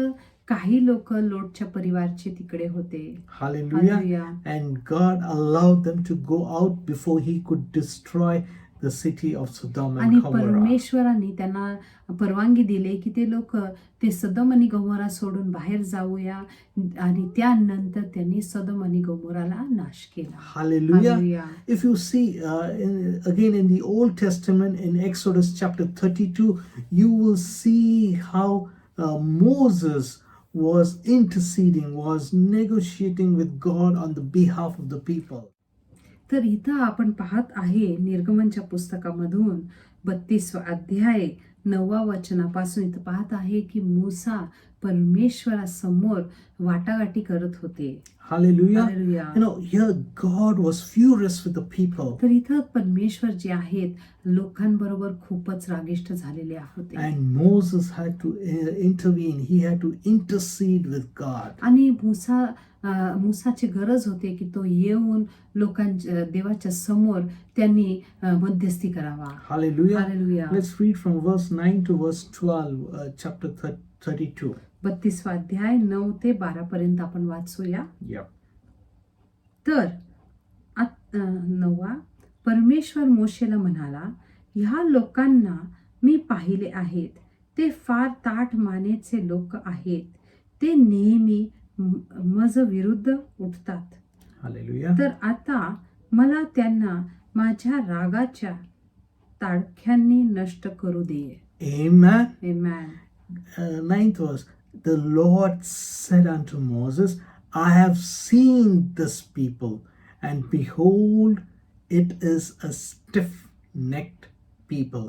[SPEAKER 3] काही लोक लोटच्या परिवारचे तिकडे होते.
[SPEAKER 2] Hallelujah.
[SPEAKER 3] Hallelujah.
[SPEAKER 2] And God allowed them to go out before he could destroy the city of Sodom
[SPEAKER 3] आणि
[SPEAKER 2] and Gomorrah.
[SPEAKER 3] परमेश्वरांनी त्यांना परवानगी दिली की ते लोक ते सदोम आणि गमोरा सोडून बाहेर जाऊया आणि त्यानंतर त्यांनी सदोम आणि गमोराला नाश केला.
[SPEAKER 2] Hallelujah.
[SPEAKER 3] Hallelujah.
[SPEAKER 2] If you see again in the Old Testament in Exodus chapter 32, you will see how Moses was interceding, was negotiating with God on the behalf of the people.
[SPEAKER 3] तर इथं आपण पाहत आहे निर्गमनच्या पुस्तकामधून 32 अध्याय 9 वचनापासून इथं पाहत आहे की मूसा परमेश्वरासमोर वाटाघाटी करत होते.
[SPEAKER 2] Hallelujah.
[SPEAKER 3] Hallelujah.
[SPEAKER 2] Here God was furious with the people.
[SPEAKER 3] तर इथं परमेश्वर जे आहेत लोकांबरोबर खूपच रागिष्ट झालेले होते.
[SPEAKER 2] And Moses had to intervene. He had to intercede with God.
[SPEAKER 3] आणि मूसाची गरज होते की तो येऊन लोकांच्या देवाच्या समोर त्यांनी मध्यस्थी करावा.
[SPEAKER 2] Hallelujah.
[SPEAKER 3] Hallelujah.
[SPEAKER 2] Let's read from verse 9 to verse 12, chapter 32.
[SPEAKER 3] 32 अध्याय 9 ते 12 पर्यंत आपण वाचूया.
[SPEAKER 2] Yep.
[SPEAKER 3] तर 9 परमेश्वर मोशेला म्हणाला, ह्या लोकांना मी पाहिले आहेत, ते फार ताठ मानेचे लोक आहेत, ते नेहमी मज विरुद्ध उठतात.
[SPEAKER 2] Hallelujah.
[SPEAKER 3] तर आता मला त्यांना माझ्या रागाच्या ताडख्यांनी नष्ट करू दे.
[SPEAKER 2] Amen.
[SPEAKER 3] Amen.
[SPEAKER 2] 9th verse. The Lord said unto Moses, I have seen this people, and behold, it is a stiff-necked people.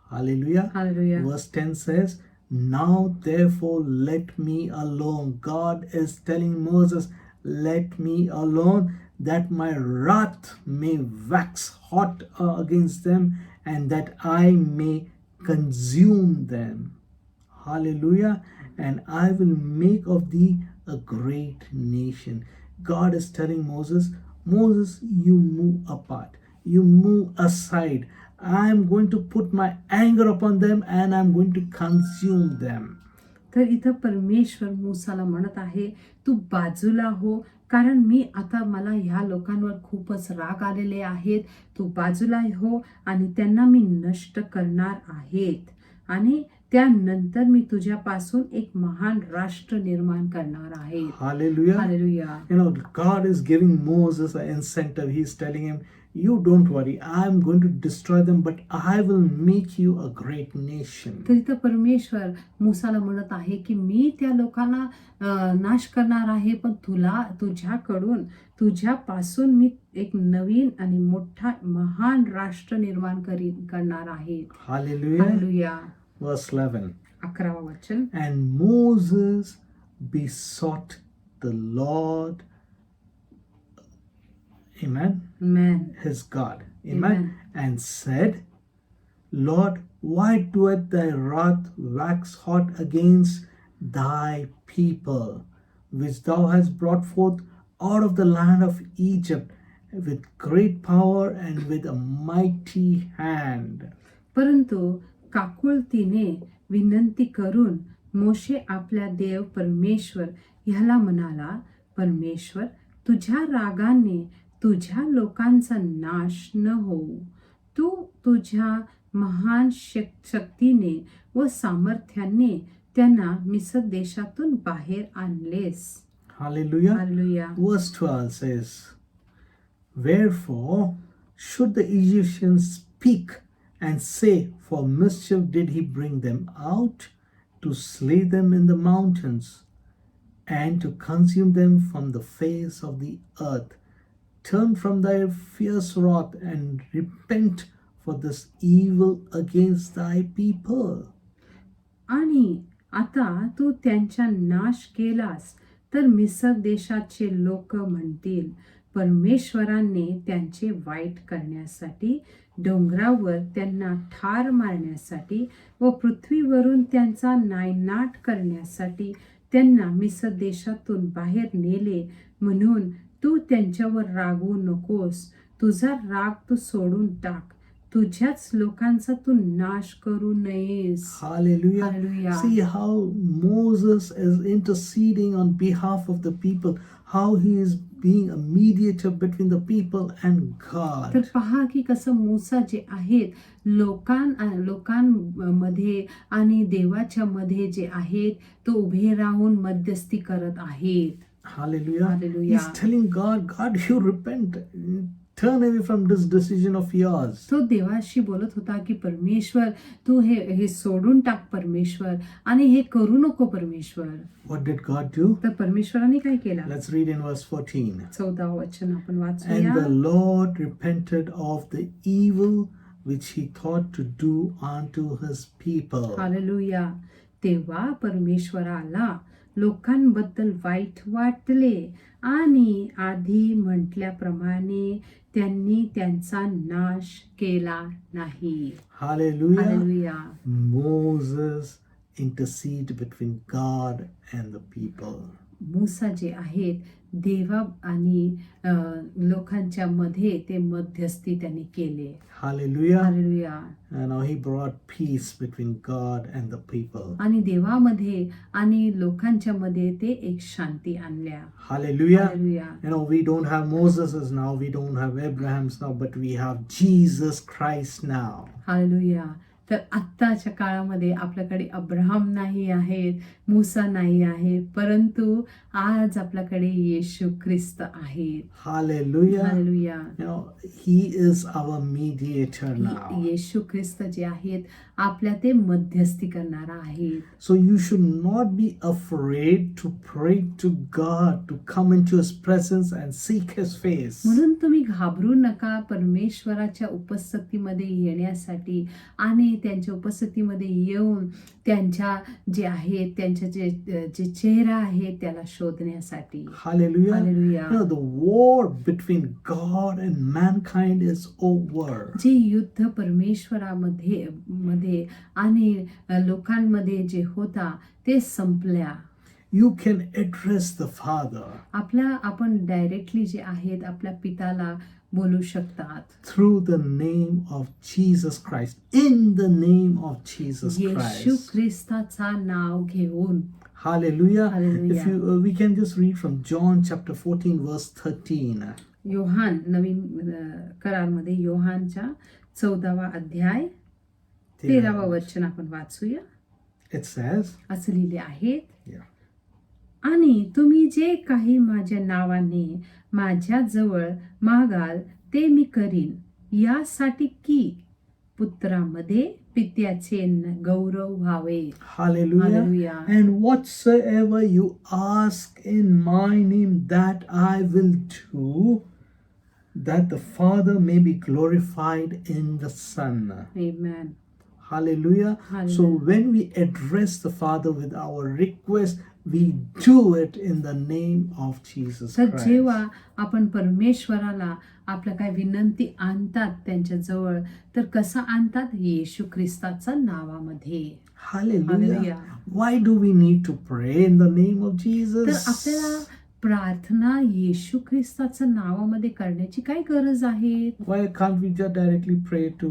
[SPEAKER 2] Hallelujah.
[SPEAKER 3] Hallelujah.
[SPEAKER 2] Verse 10 says, Now therefore let me alone. God is telling Moses, let me alone, that my wrath may wax hot against them, and that I may consume them. Hallelujah. And I will make of thee a great nation. God is telling Moses, you move apart. You move aside. I am going to put my anger upon them and I am going to consume them.
[SPEAKER 3] तर इथं परमेश्वर मूसाला म्हणत आहे, तू बाजूला हो, कारण मी आता मला ह्या लोकांवर खूपच राग आलेले आहेत. तू बाजूला हो आणि त्यांना मी नष्ट करणार आहेत, आणि त्यानंतर मी तुझ्यापासून एक महान राष्ट्र निर्माण करणार आहे.
[SPEAKER 2] Hallelujah.
[SPEAKER 3] Hallelujah.
[SPEAKER 2] God is giving Moses an incentive. He's telling him, you don't worry, I'm going to destroy them, but I will make you a great nation.
[SPEAKER 3] तर इथं परमेश्वर मूसाला म्हणत आहे की मी त्या लोकांना नाश करणार आहे, पण तुझ्यापासून मी एक नवीन आणि मोठा महान राष्ट्र निर्माण करणार आहे.
[SPEAKER 2] Hallelujah.
[SPEAKER 3] हालेलुया.
[SPEAKER 2] Verse 11.
[SPEAKER 3] 11 वचन.
[SPEAKER 2] And Moses besought the Lord, amen,
[SPEAKER 3] Amen.
[SPEAKER 2] his God, amen,
[SPEAKER 3] Amen.
[SPEAKER 2] and said, Lord, why doeth thy wrath wax hot against thy people, which thou hast brought forth out of the land of Egypt with great power and with a mighty hand?
[SPEAKER 3] परंतु काकुळतीने विनंती करून मोशे आपल्या देव परमेश्वर ह्याला म्हणाला, परमेश्वर, तुझ्या रागाने तुझ्या लोकांचा नाश न होऊ. तू तुझ्या महान शक्तीने व सामर्थ्याने त्यांना मिस्र देशातून बाहेर आणलेस.
[SPEAKER 2] Hallelujah.
[SPEAKER 3] Hallelujah.
[SPEAKER 2] Verse 12 says, Wherefore should the Egyptians speak and say, for mischief did he bring them out, to slay them in the mountains? and to consume them from the face of the earth. Turn from thy fierce wrath and repent for this evil against thy people.
[SPEAKER 3] आणि आता तू त्यांचा नाश केलास तर मिसर देशाचे लोक म्हणतील, परमेश्वराने त्यांचे वाईट करण्यासाठी, डोंगरावर त्यांना ठार मारण्यासाठी व पृथ्वीवरून त्यांचा नायनाट करण्यासाठी त्यांना मिसर देशातून बाहेर नेले, म्हणून तू त्यांच्यावर रागवू नकोस. तुझा राग तू सोडून टाक, तुझ्याच लोकांचा तू नाश करू नयेस.
[SPEAKER 2] Hallelujah.
[SPEAKER 3] Hallelujah.
[SPEAKER 2] See how Moses is interceding on behalf of the people, how he is being a mediator between the people and
[SPEAKER 3] तर
[SPEAKER 2] God.
[SPEAKER 3] पहा की कसं मूसा जे आहेत लोकांमध्ये आणि देवाच्या मध्ये जे आहेत तो उभे राहून मध्यस्थी करत आहेत.
[SPEAKER 2] Hallelujah.
[SPEAKER 3] Hallelujah.
[SPEAKER 2] He's telling God, God, you repent. Turn away from this decision of yours.
[SPEAKER 3] तो देवाशी बोलत होता की परमेश्वर तू हे सोडून टाक परमेश्वर, आणि हे करू नको परमेश्वर.
[SPEAKER 2] What did God do?
[SPEAKER 3] तर परमेश्वराने काय केलं?
[SPEAKER 2] Let's read in verse 14.
[SPEAKER 3] 14 वचन आपण
[SPEAKER 2] And
[SPEAKER 3] वाचूया.
[SPEAKER 2] the Lord repented of the evil which he thought to do unto his people.
[SPEAKER 3] Hallelujah. तेव्हा परमेश्वराला लोकांबद्दल वाईट वाटले आणि आधी म्हटल्याप्रमाणे त्यांनी त्यांचा नाश केला नाही.
[SPEAKER 2] Hallelujah.
[SPEAKER 3] Hallelujah.
[SPEAKER 2] Moses intercede between God and the people.
[SPEAKER 3] मूसा जे आहेत देवा आणि लोकांच्या मध्ये ते मध्यस्थी त्यांनी केले.
[SPEAKER 2] Hallelujah.
[SPEAKER 3] Hallelujah.
[SPEAKER 2] And now he brought peace between God and the people.
[SPEAKER 3] आणि देवामध्ये आणि लोकांच्या मध्ये ते एक शांती आणल्या.
[SPEAKER 2] Hallelujah.
[SPEAKER 3] Hallelujah.
[SPEAKER 2] You know, we don't have Moses now, we don't have Abraham's now, but we have Jesus Christ now.
[SPEAKER 3] Hallelujah. तर आत्ताच्या काळामध्ये आपल्याकडे अब्राहम नाही आहेत, मूसा नाही आहे, परंतु आज आपल्याकडे येशू ख्रिस्त आहेत.
[SPEAKER 2] Hallelujah.
[SPEAKER 3] Hallelujah.
[SPEAKER 2] You know, he is our mediator now.
[SPEAKER 3] येशू ख्रिस्त जे आहेत आपल्या ते मध्यस्थी करणारा आहेत.
[SPEAKER 2] So you should not be afraid to pray to God, to come into his presence and seek his face.
[SPEAKER 3] म्हणून तुम्ही घाबरू नका परमेश्वराच्या उपस्थितीमध्ये येण्यासाठी आणि त्यांच्या उपस्थितीमध्ये येऊन त्यांच्या जे आहेत त्यांच्या जे चेहरा आहे त्याला शोधण्यासाठी.
[SPEAKER 2] Hallelujah.
[SPEAKER 3] Hallelujah.
[SPEAKER 2] You know, the war between God and mankind is over.
[SPEAKER 3] जे युद्ध परमेश्वरामध्ये आणि लोकांमध्ये जे होता ते संपल्या.
[SPEAKER 2] You can address the Father
[SPEAKER 3] आपण डायरेक्टली जे आहेत आपल्या पिताला बोलू शकतात
[SPEAKER 2] through the name of Jesus Christ, in the name of Jesus
[SPEAKER 3] Yeshu
[SPEAKER 2] Christ.
[SPEAKER 3] ख्रिस्ताचा नाव घेऊन.
[SPEAKER 2] Hallelujah.
[SPEAKER 3] Hallelujah.
[SPEAKER 2] If you we can just read from John chapter 14 verse 13.
[SPEAKER 3] Yohan नवीन करारमध्ये योहानच्या 14वा अध्याय 13वा वचन आपण वाचूया.
[SPEAKER 2] It says,
[SPEAKER 3] असं लिहिले आहेत,
[SPEAKER 2] yeah.
[SPEAKER 3] आणि तुम्ही जे काही माझ्या नावाने माझ्याजवळ मागाल ते मी करीन, यासाठी की पुत्रामध्ये पित्याचे गौरव व्हावे.
[SPEAKER 2] Hallelujah.
[SPEAKER 3] Hallelujah.
[SPEAKER 2] And whatsoever you ask in my name, that I will do, that the Father may be glorified in the Son.
[SPEAKER 3] Amen.
[SPEAKER 2] Hallelujah.
[SPEAKER 3] Hallelujah.
[SPEAKER 2] So when we address the Father with our request, we do it in the name of Jesus
[SPEAKER 3] तर
[SPEAKER 2] Christ.
[SPEAKER 3] जेव्हा आपण परमेश्वराला आपल्या काय विनंती आणतात त्यांच्या जवळ, तर कसं आणतात? येशू ख्रिस्ताच्या नावामध्ये.
[SPEAKER 2] Hallelujah.
[SPEAKER 3] Hallelujah.
[SPEAKER 2] Why do we need to pray in the name of
[SPEAKER 3] तर
[SPEAKER 2] Jesus?
[SPEAKER 3] आपल्याला प्रार्थना येशू ख्रिस्ताच्या नावामध्ये करण्याची काय गरज आहे?
[SPEAKER 2] Why can't we just directly pray to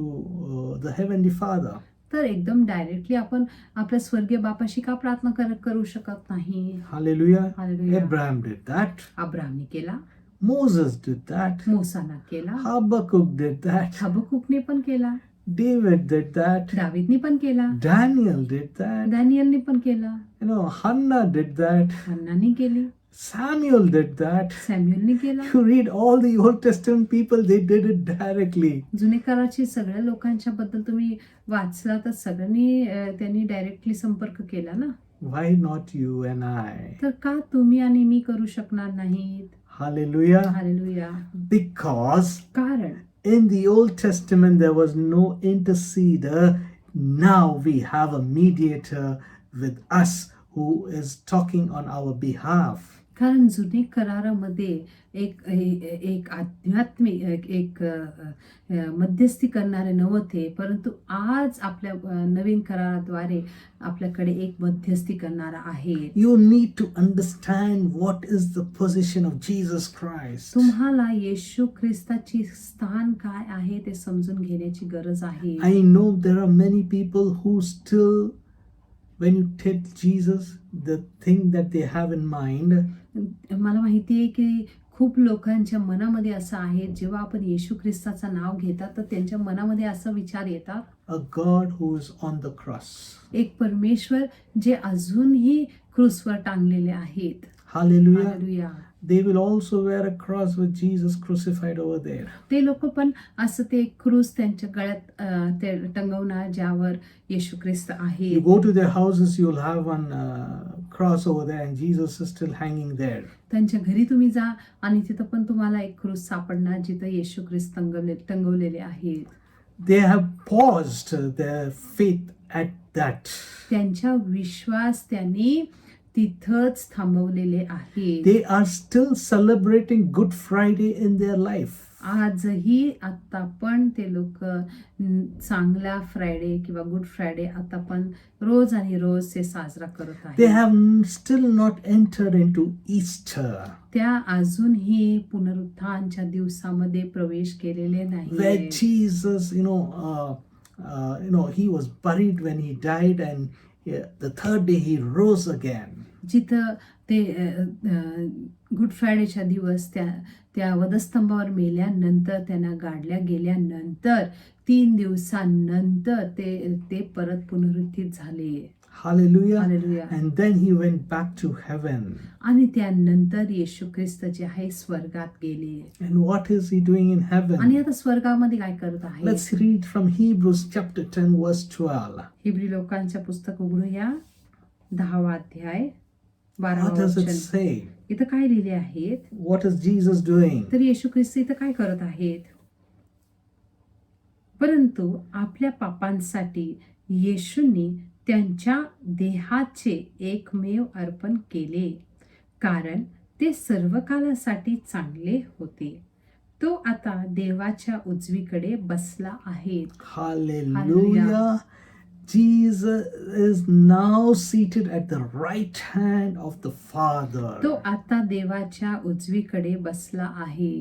[SPEAKER 2] the Heavenly Father?
[SPEAKER 3] तर एकदम डायरेक्टली आपण आपल्या स्वर्गीय बापाशी का प्रार्थना करू शकत नाही?
[SPEAKER 2] Hallelujah.
[SPEAKER 3] Hallelujah.
[SPEAKER 2] Abraham did that.
[SPEAKER 3] अब्राहमने केला,
[SPEAKER 2] Moses did that.
[SPEAKER 3] मोसाना केला,
[SPEAKER 2] Habakkuk did that.
[SPEAKER 3] हबकुकने पण केला,
[SPEAKER 2] David did that.
[SPEAKER 3] दावीदने पण केला,
[SPEAKER 2] Daniel did that.
[SPEAKER 3] दानियलने पण केला,
[SPEAKER 2] You know, Hannah did that.
[SPEAKER 3] हन्नाने केली,
[SPEAKER 2] Samuel did that.
[SPEAKER 3] सॅम्युअलने केला.
[SPEAKER 2] You read all the Old Testament people, they did it directly.
[SPEAKER 3] जुने काळाची सगळ्या लोकांच्या बद्दल तुम्ही वाचला तर सगळ्यांनी त्यांनी डायरेक्टली संपर्क केला ना.
[SPEAKER 2] Why not you and I?
[SPEAKER 3] तर का तुम्ही आणि मी करू शकणार नाहीत?
[SPEAKER 2] Hallelujah.
[SPEAKER 3] हालेलुया.
[SPEAKER 2] Because
[SPEAKER 3] कारण
[SPEAKER 2] in the Old Testament there was no interceder. Now we have a mediator with us who is talking on our behalf.
[SPEAKER 3] कारण जुने करारामध्ये एक आध्यात्मिक एक मध्यस्थी करणारे नव्हते, परंतु आज आपल्या नवीन कराराद्वारे आपल्याकडे एक मध्यस्थी करणारा आहे.
[SPEAKER 2] You need to understand what is the position of Jesus Christ.
[SPEAKER 3] तुम्हाला येशू ख्रिस्ताची स्थान काय आहे ते समजून घेण्याची गरज आहे.
[SPEAKER 2] I know there are many people who still, when you take Jesus, the thing that they have in mind,
[SPEAKER 3] मला माहिती आहे की खूप लोकांच्या मनामध्ये असं आहे, जेव्हा आपण येशू ख्रिस्ताचं नाव घेतात तर त्यांच्या मनामध्ये असं विचार येतात,
[SPEAKER 2] a God who is on the cross.
[SPEAKER 3] एक परमेश्वर जे अजूनही क्रूसवर टांगलेले आहेत.
[SPEAKER 2] Hallelujah.
[SPEAKER 3] Hallelujah.
[SPEAKER 2] They will also wear a cross with Jesus crucified over there.
[SPEAKER 3] ते लोक पण असं ते क्रूस त्यांच्या गळ्यात ते टंगवणार ज्यावर येशू ख्रिस्त आहे.
[SPEAKER 2] You go to their houses, you'll have one cross over there, and Jesus is still hanging there.
[SPEAKER 3] त्यांच्या घरी तुम्ही जा आणि तिथं पण तुम्हाला एक क्रूस सापडणार जिथं येशू ख्रिस्त टंगवलेले आहेत.
[SPEAKER 2] They have paused their faith at that.
[SPEAKER 3] त्यांच्या विश्वास त्यांनी तिथंच थांबवलेले आहे.
[SPEAKER 2] They are still celebrating Good Friday in their life.
[SPEAKER 3] आजही आता पण ते लोक चांगला फ्रायडे किंवा गुड फ्रायडे आता पण रोज आणि रोज ते साजरा करत
[SPEAKER 2] They
[SPEAKER 3] आहेत.
[SPEAKER 2] have still not entered into Easter,
[SPEAKER 3] त्या अजूनही पुनरुत्थानच्या दिवसामध्ये प्रवेश केलेले
[SPEAKER 2] where
[SPEAKER 3] नाही.
[SPEAKER 2] Jesus, he was buried when he died, and the third day he rose again.
[SPEAKER 3] जिथं ते गुड फ्रायडेच्या दिवस त्या वधस्तंभावर मेल्यानंतर त्यांना गाडल्या गेल्यानंतर 3 दिवसांनंतर ते परत पुनरुत्थित झाले.
[SPEAKER 2] Hallelujah.
[SPEAKER 3] Hallelujah.
[SPEAKER 2] And then he went back to heaven.
[SPEAKER 3] आणि त्यानंतर येशू ख्रिस्त जे आहे स्वर्गात गेले.
[SPEAKER 2] And what is he doing in heaven?
[SPEAKER 3] आणि आता स्वर्गामध्ये काय करत आहे?
[SPEAKER 2] Let's read from Hebrews chapter 10 verse 12.
[SPEAKER 3] Hebrew लोकांच्या पुस्तक उघडूया 10वा अध्याय
[SPEAKER 2] What
[SPEAKER 3] 12वा
[SPEAKER 2] does it
[SPEAKER 3] वचन.
[SPEAKER 2] say?
[SPEAKER 3] इथं काय लिहिले आहेत?
[SPEAKER 2] What is Jesus doing?
[SPEAKER 3] तर येशू ख्रिस्त इथं काय करत आहेत? परंतु आपल्या पापांसाठी येशूंनी त्यांच्या देहाचे एकमेव अर्पण केले, कारण ते सर्व कालासाठी चांगले होते. तो आता देवाच्या उजवीकडे बसला आहे.
[SPEAKER 2] Hallelujah. Jesus is now seated at the right hand of the Father.
[SPEAKER 3] तो आता देवाच्या उजवीकडे बसला आहे.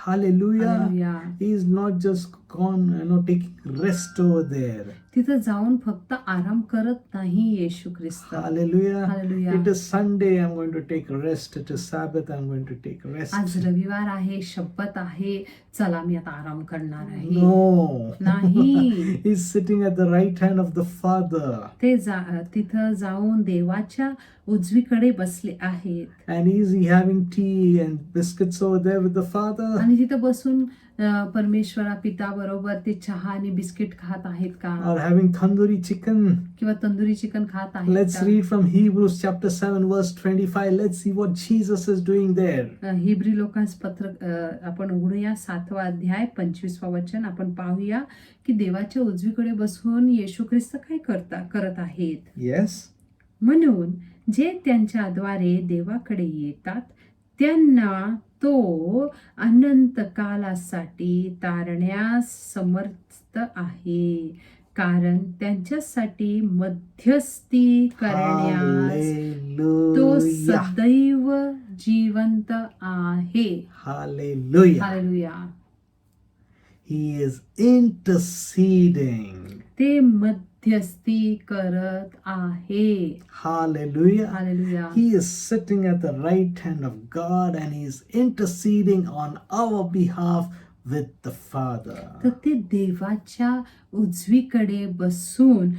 [SPEAKER 2] Hallelujah.
[SPEAKER 3] Hallelujah.
[SPEAKER 2] He is not just gone, taking rest over there.
[SPEAKER 3] तिथं जाऊन फक्त आराम करत नाही येशू ख्रिस्त.
[SPEAKER 2] Hallelujah.
[SPEAKER 3] Hallelujah.
[SPEAKER 2] It is Sunday, I'm going to take rest. It is Sabbath, I'm going to take rest.
[SPEAKER 3] आज रविवार आहे, शब्बत आहे, चला मी आता आराम करणार आहे.
[SPEAKER 2] No.
[SPEAKER 3] नाही.
[SPEAKER 2] He's sitting at the right hand of the Father.
[SPEAKER 3] ते तिथं जाऊन देवाच्या उजवीकडे बसले आहेत.
[SPEAKER 2] And is he having tea and biscuits over there with the Father?
[SPEAKER 3] आणि तिथं बसून परमेश्वरा पिता बरोबर ते चहा आणि बिस्किट खात आहेत का?
[SPEAKER 2] Or having tandoori chicken?
[SPEAKER 3] किंवा तंदुरी चिकन खात आहेत
[SPEAKER 2] Let's
[SPEAKER 3] का?
[SPEAKER 2] read from Hebrews chapter 7 verse 25. Let's see what Jesus is doing there.
[SPEAKER 3] हिब्री लोकांस पत्र आपण उघडूया 7वा अध्याय 25वा वचन. आपण पाहूया की देवाच्या उजवीकडे बसून येशू ख्रिस्त काय करत आहेत.
[SPEAKER 2] Yes.
[SPEAKER 3] म्हणून जे त्यांच्याद्वारे देवाकडे येतात त्यांना तो अनंत कालासाठी तारण्यास समर्थ आहे, कारण त्यांच्यासाठी मध्यस्थी करण्यास तो
[SPEAKER 2] Hallelujah.
[SPEAKER 3] सदैव जिवंत आहे.
[SPEAKER 2] Hallelujah.
[SPEAKER 3] Hallelujah.
[SPEAKER 2] He is interceding.
[SPEAKER 3] ते मध्यस्थी करत आहे.
[SPEAKER 2] Hallelujah.
[SPEAKER 3] Hallelujah.
[SPEAKER 2] He is sitting at the right hand of God and he is interceding on our behalf with the Father.
[SPEAKER 3] तर ते देवाच्या उजवीकडे बसून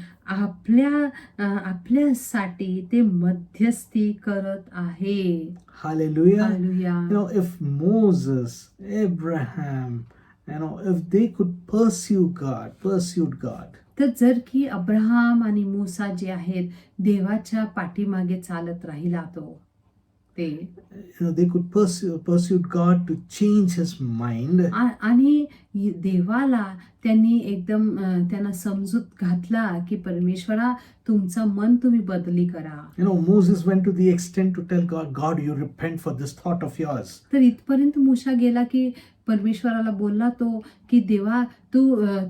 [SPEAKER 3] आपल्यासाठी ते मध्यस्थी करत आहे.
[SPEAKER 2] Hallelujah.
[SPEAKER 3] Hallelujah.
[SPEAKER 2] If Moses, Abraham, if they could pursued God,
[SPEAKER 3] तर जर की अब्राहम आणि मूसा जे आहेत देवाच्या पाठीमागे चालत राहिला ते
[SPEAKER 2] they could pursued God to change his mind.
[SPEAKER 3] आणि देवाला त्यांनी एकदम त्यांना समजूत घातला की परमेश्वरा तुमचं मन तुम्ही बदली करा.
[SPEAKER 2] Moses went to the extent to tell God, you repent for this thought of yours.
[SPEAKER 3] तर इथपर्यंत मूसा गेला की परमेश्वराला बोलला तो की देवा तू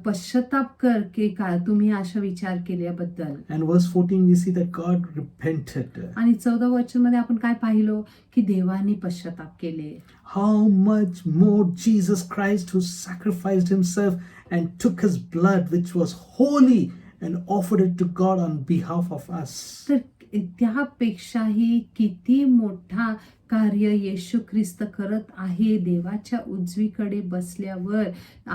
[SPEAKER 3] पश्चाताप कर की का तुम्ही अशा विचार केल्याबद्दल.
[SPEAKER 2] And verse 14 we see that God repented.
[SPEAKER 3] आणि 14 वचनमध्ये आपण काय पाहिलो की देवानी पश्चाताप केले.
[SPEAKER 2] How much more Jesus Christ, who sacrificed himself and took his blood which was holy and offered it to God on behalf of us.
[SPEAKER 3] तर त्यापेक्षाही किती मोठा कार्य येशू ख्रिस्त करत आहे. देवाच्या उजवीकडे बसल्यावर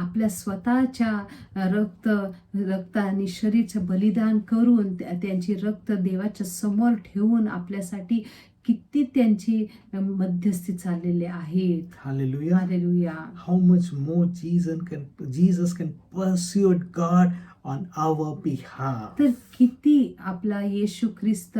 [SPEAKER 3] आपल्या स्वतःच्या रक्त आणि शरीराचं बलिदान करून त्यांची रक्त देवाच्या समोर ठेवून आपल्यासाठी किती त्यांची मध्यस्थी चाललेले आहेत.
[SPEAKER 2] Hallelujah.
[SPEAKER 3] Hallelujah.
[SPEAKER 2] How much more Jesus can pursue God on our behalf.
[SPEAKER 3] तर किती आपला येशू ख्रिस्त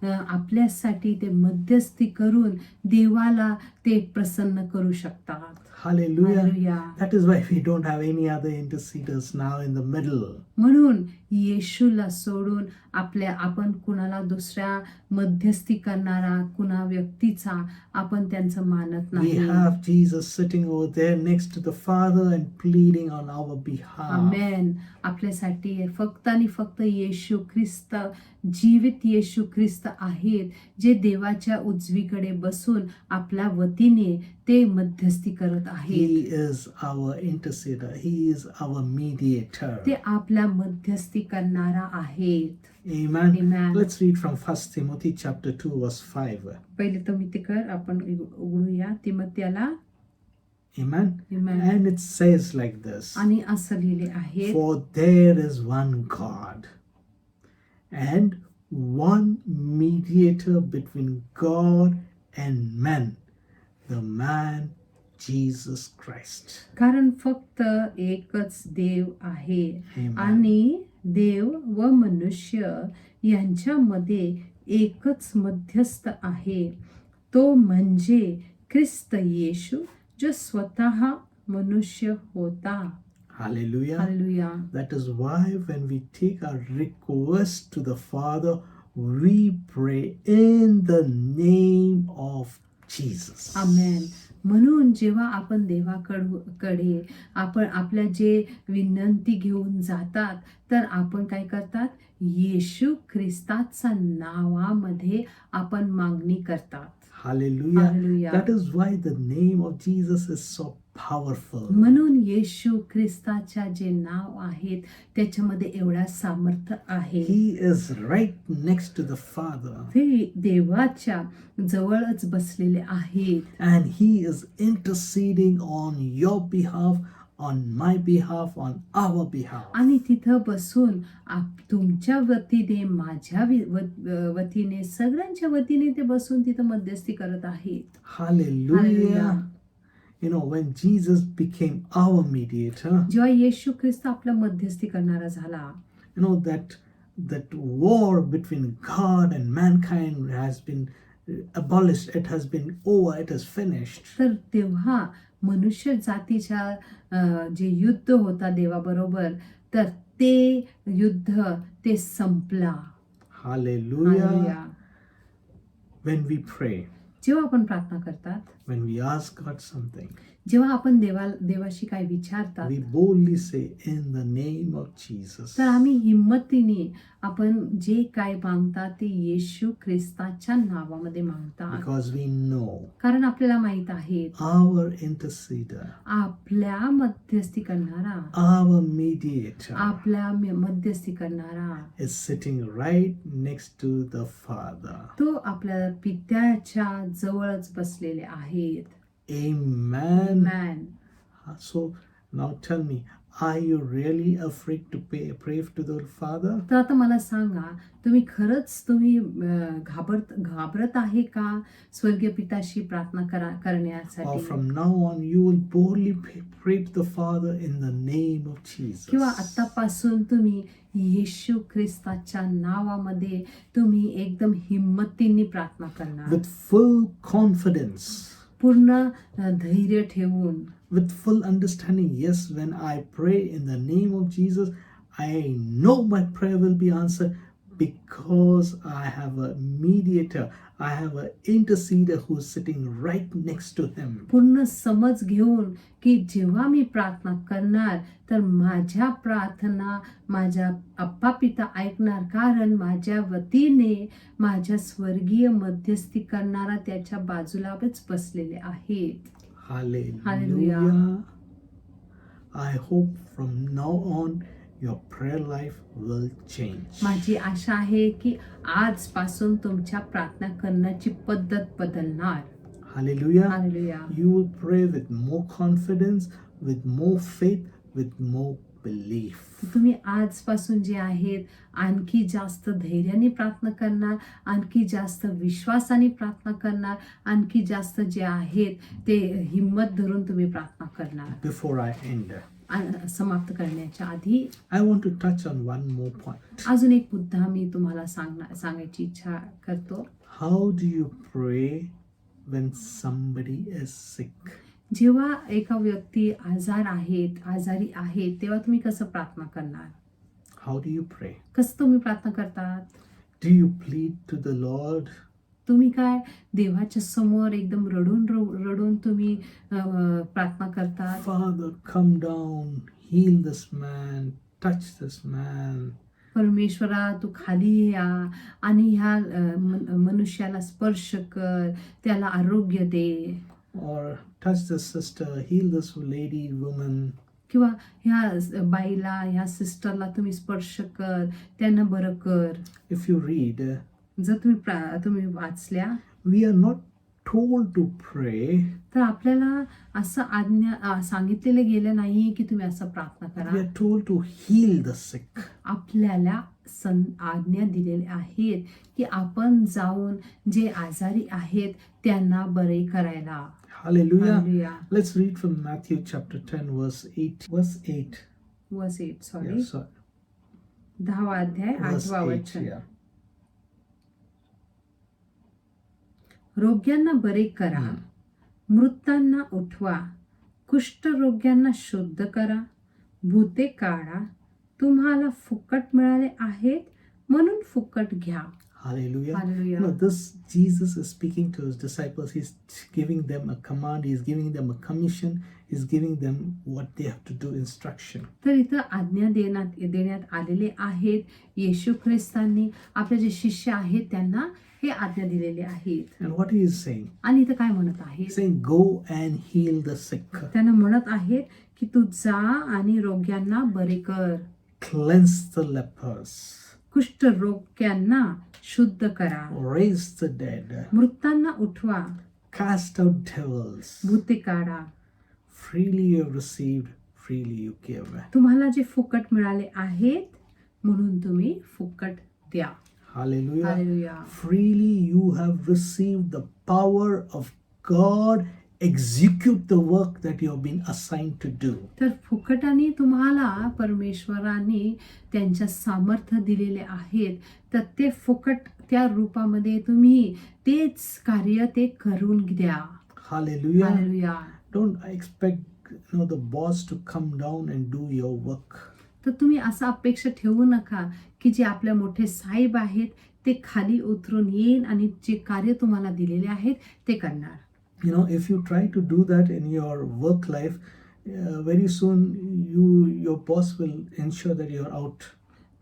[SPEAKER 3] आपल्यासाठी ते मध्यस्थी करून देवाला ते प्रसन्न करू शकतात.
[SPEAKER 2] Hallelujah.
[SPEAKER 3] Hallelujah.
[SPEAKER 2] That is why we don't have any other interceders now in the middle.
[SPEAKER 3] म्हणून येशूला सोडून आपण कुणाला दुसऱ्या मध्यस्थी करणारा कुणा व्यक्तीचा आपण त्यांचं मानत
[SPEAKER 2] We
[SPEAKER 3] नाही.
[SPEAKER 2] have Jesus sitting over there next to the Father and pleading on our behalf.
[SPEAKER 3] आमेन. आपल्यासाठी फक्त आणि फक्त येशू ख्रिस्त, जीवित येशू ख्रिस्त आहेत जे देवाच्या उजवीकडे बसून आपल्या वतीने ते मध्यस्थी करत
[SPEAKER 2] He
[SPEAKER 3] आहेत.
[SPEAKER 2] is our interceder. He is our mediator.
[SPEAKER 3] ते आपल्या मध्यस्थी करणारा आहेत.
[SPEAKER 2] Amen.
[SPEAKER 3] Amen.
[SPEAKER 2] Let's read from 1 Timothy chapter 2 verse 5.
[SPEAKER 3] पहिले तिकर आपण उघडूया तिमोथेला.
[SPEAKER 2] Amen.
[SPEAKER 3] Amen.
[SPEAKER 2] And it says like this.
[SPEAKER 3] आणि असं लिहिले आहे
[SPEAKER 2] For there is one God and one mediator between God and men, the man Jesus Christ.
[SPEAKER 3] कारण फक्त एकच देव आहे
[SPEAKER 2] Amen.
[SPEAKER 3] आणि देव व मनुष्य यांच्यामध्ये एकच मध्यस्थ आहे, तो म्हणजे ख्रिस्त येशू जो स्वतः मनुष्य होता.
[SPEAKER 2] Hallelujah.
[SPEAKER 3] Hallelujah.
[SPEAKER 2] That is why when we take our request to the Father, we pray in the name of Jesus.
[SPEAKER 3] आमेन. म्हणून जेव्हा आपण देवाकडे आपण आपल्या जे विनंती घेऊन जातात तर आपण काय करतात, येशू ख्रिस्ताच्या नावामध्ये आपण मागणी करतात.
[SPEAKER 2] Hallelujah.
[SPEAKER 3] Hallelujah.
[SPEAKER 2] That is why the name of Jesus is so powerful.
[SPEAKER 3] म्हणून येशू ख्रिस्ताच्या जे नाव आहेत त्याच्यामध्ये एवढा सामर्थ्य आहे.
[SPEAKER 2] He is right next to the Father.
[SPEAKER 3] ते देवाच्या जवळच बसलेले आहेत
[SPEAKER 2] And he is interceding on your behalf, on my behalf, on our behalf.
[SPEAKER 3] आणि तिथं बसून तुमच्या वतीने माझ्या वतीने सगळ्यांच्या वतीने ते बसून तिथं मध्यस्थी करत आहेत.
[SPEAKER 2] Hallelujah.
[SPEAKER 3] Hallelujah.
[SPEAKER 2] When Jesus became our mediator,
[SPEAKER 3] जेव्हा येशू ख्रिस्त आपला मध्यस्थी करणारा झाला,
[SPEAKER 2] that war between God and mankind has been abolished. It has been over. It is finished.
[SPEAKER 3] तर तेव्हा मनुष्य जातीच्या जे युद्ध होता देवाबरोबर तर ते युद्ध ते संपला.
[SPEAKER 2] Hallelujah.
[SPEAKER 3] Hallelujah.
[SPEAKER 2] When we pray,
[SPEAKER 3] जेव्हा आपण प्रार्थना करतात,
[SPEAKER 2] when we ask God something,
[SPEAKER 3] जेव्हा आपण देवाशी काय विचारतात
[SPEAKER 2] we boldly say in the name of Jesus.
[SPEAKER 3] तर आम्ही हिम्मतीने आपण जे काय मागतात ते येशू ख्रिस्ताच्या नावामध्ये मागतात.
[SPEAKER 2] Because we know
[SPEAKER 3] कारण आपल्याला माहित आहे
[SPEAKER 2] our interceder,
[SPEAKER 3] आपल्या मध्यस्थी करणारा,
[SPEAKER 2] our mediator
[SPEAKER 3] आपल्या मध्यस्थी करणारा
[SPEAKER 2] is sitting right next to the Father.
[SPEAKER 3] तो आपल्या पित्याच्या जवळच बसलेले आहेत.
[SPEAKER 2] Amen.
[SPEAKER 3] Amen.
[SPEAKER 2] So now tell me, are you really afraid to pray to the Father?
[SPEAKER 3] तर आता मला सांगा, तुम्ही खरंच घाबरत आहे का स्वर्गीय पिताशी प्रार्थना
[SPEAKER 2] Or
[SPEAKER 3] करण्यासाठी?
[SPEAKER 2] from now on you will boldly pray to the Father in the name of Jesus?
[SPEAKER 3] किंवा आतापासून तुम्ही येशू ख्रिस्ताच्या नावामध्ये तुम्ही एकदम हिम्मतीने प्रार्थना करणार,
[SPEAKER 2] with full confidence,
[SPEAKER 3] पूर्ण धैर्य ठेवून,
[SPEAKER 2] with full understanding. Yes, when I pray in the name of Jesus, I know my prayer will be answered because I have a mediator, I have an interceder who is sitting right next to him.
[SPEAKER 3] पूर्ण समज घेऊन की जेव्हा मी प्रार्थना करणार तर माझ्या प्रार्थना माझ्या अप्पा पिता ऐकणार, कारण माझ्या वतीने माझ्या स्वर्गीय मध्यस्थी करणारा त्याच्या बाजूलाच बसलेले आहेत.
[SPEAKER 2] Hallelujah. I hope from now on your prayer life will change.
[SPEAKER 3] माझी आशा आहे की आजपासून तुमच्या प्रार्थना करण्याची पद्धत बदलणार.
[SPEAKER 2] Hallelujah.
[SPEAKER 3] Hallelujah.
[SPEAKER 2] You will pray with more confidence, with more faith, with more belief.
[SPEAKER 3] तुम्ही आजपासून जे आहेत आणखी जास्त धैर्याने प्रार्थना करणार, आणखी जास्त विश्वासाने प्रार्थना करणार, आणखी जास्त जे आहेत ते हिम्मत धरून तुम्ही प्रार्थना करणार.
[SPEAKER 2] Before I end,
[SPEAKER 3] समाप्त करण्याच्या आधी
[SPEAKER 2] I want to touch on one more point.
[SPEAKER 3] अजून एक मुद्दा मी तुम्हाला सांगायची इच्छा करतो.
[SPEAKER 2] How do you pray when somebody is sick?
[SPEAKER 3] जेव्हा एका व्यक्ती आजारी आहेत तेव्हा तुम्ही कसं प्रार्थना करणार?
[SPEAKER 2] How do you pray?
[SPEAKER 3] कसं तुम्ही प्रार्थना करतात?
[SPEAKER 2] Do you plead to the Lord?
[SPEAKER 3] तुम्ही काय देवाच्या समोर एकदम रडून तुम्ही प्रार्थना करतात?
[SPEAKER 2] Father, come down, heal this man, touch this man.
[SPEAKER 3] परमेश्वरा तू खाली या आणि ह्या मनुष्याला स्पर्श कर, त्याला आरोग्य दे.
[SPEAKER 2] Or touch this sister, heal this lady, woman.
[SPEAKER 3] किंवा ह्या बाईला ह्या सिस्टरला तुम्ही स्पर्श कर, त्यांना बरं कर.
[SPEAKER 2] If you read,
[SPEAKER 3] जर तुम्ही वाचल्या
[SPEAKER 2] we are not told to pray.
[SPEAKER 3] तर आपल्याला असं आज्ञा सांगितलेलं गेलं नाही की तुम्ही असं प्रार्थना
[SPEAKER 2] We
[SPEAKER 3] करा.
[SPEAKER 2] are told to heal the sick.
[SPEAKER 3] आपल्याला आज्ञा दिलेल्या आहेत की आपण जाऊन जे आजारी आहेत त्यांना बरे करायला.
[SPEAKER 2] Hallelujah.
[SPEAKER 3] Hallelujah.
[SPEAKER 2] Let's read from Matthew chapter 10 verse 8. Verse 8.
[SPEAKER 3] Verse 8, sorry.
[SPEAKER 2] Yeah, sorry.
[SPEAKER 3] 10वा अध्याय
[SPEAKER 2] Verse
[SPEAKER 3] 8वा
[SPEAKER 2] 8,
[SPEAKER 3] वचन.
[SPEAKER 2] yeah.
[SPEAKER 3] रोग्यांना बरे करा, मृतांना उठवा, कुष्ठरोग्यांना शुद्ध करा, भूते काढा, तुम्हाला फुकट मिळाले आहेत म्हणून फुकट घ्या.
[SPEAKER 2] Hallelujah.
[SPEAKER 3] Hallelujah.
[SPEAKER 2] You know, this Jesus is speaking to his disciples. He's giving them a command. He's giving them a commission. He's giving them what they have to do, instruction.
[SPEAKER 3] तर इथं आज्ञा देण्यात आलेले आहेत. येशू ख्रिस्तांनी आपले जे शिष्य आहेत त्यांना हे आज्ञा दिलेले आहेत.
[SPEAKER 2] And what he is saying?
[SPEAKER 3] आणि इथं काय म्हणत आहे?
[SPEAKER 2] He's saying, go and heal the sick.
[SPEAKER 3] त्यांना म्हणत आहेत की तू जा आणि रोग्यांना बरे कर,
[SPEAKER 2] Cleanse the lepers.
[SPEAKER 3] कुष्ठरोग्यांना शुद्ध करा,
[SPEAKER 2] Raise the dead.
[SPEAKER 3] मृतांना उठवा,
[SPEAKER 2] Cast out devils.
[SPEAKER 3] भूते काढा.
[SPEAKER 2] Freely you have received, freely you give.
[SPEAKER 3] तुम्हाला जे फुकट मिळाले आहेत म्हणून तुम्ही फुकट द्या.
[SPEAKER 2] Hallelujah.
[SPEAKER 3] Hallelujah.
[SPEAKER 2] Freely you have received the power of God. Execute the work that you have been assigned to do.
[SPEAKER 3] तर फुकटाने तुम्हाला परमेश्वराने त्यांच्या सामर्थ्य दिलेले आहेत, तर ते फुकट त्या रूपामध्ये तुम्ही तेच कार्य ते करून द्या.
[SPEAKER 2] Hallelujah.
[SPEAKER 3] Hallelujah.
[SPEAKER 2] Don't expect the boss to come down and do your work.
[SPEAKER 3] तर तुम्ही असं अपेक्षा ठेवू नका की जे आपले मोठे साहेब आहेत ते खाली उतरून येईन आणि जे कार्य तुम्हाला दिलेले आहेत ते करणार.
[SPEAKER 2] If you try to do that in your work life, very soon your boss will ensure that you're out.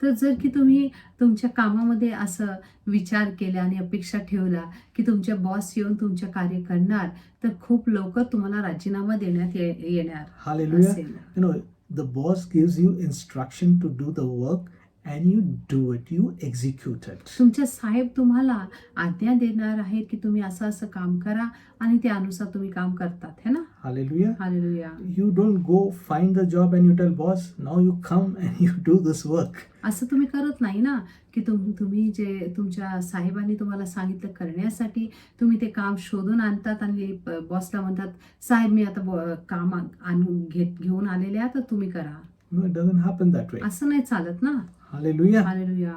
[SPEAKER 3] तर जर की तुम्ही तुमच्या कामामध्ये असं विचार केला आणि अपेक्षा ठेवला की तुमचे बॉस येऊन तुमचे कार्य करणार, तर खूप लवकर तुम्हाला राजीनामा देण्यात येणार.
[SPEAKER 2] Hallelujah.
[SPEAKER 3] असेल.
[SPEAKER 2] The boss gives you instruction to do the work and you do it, you execute it.
[SPEAKER 3] तुमचे साहेब तुम्हाला आज्ञा देणार आहेत की तुम्ही असं असं काम करा आणि त्यानुसार तुम्ही काम करतात, है ना?
[SPEAKER 2] Hallelujah.
[SPEAKER 3] Hallelujah.
[SPEAKER 2] You don't go find the job and you tell boss, now you come and you do this work.
[SPEAKER 3] असं तुम्ही करत नाही ना की तुम्ही जे तुमच्या साहेबांनी तुम्हाला सांगितलं करण्यासाठी तुम्ही ते काम शोधून आणतात आणि बॉसला म्हणतात, साहेब मी आता काम घेऊन आलेले आहे तर तुम्ही करा.
[SPEAKER 2] No, it doesn't happen that way.
[SPEAKER 3] असं नाही चालत ना.
[SPEAKER 2] Hallelujah.
[SPEAKER 3] हालेलुया.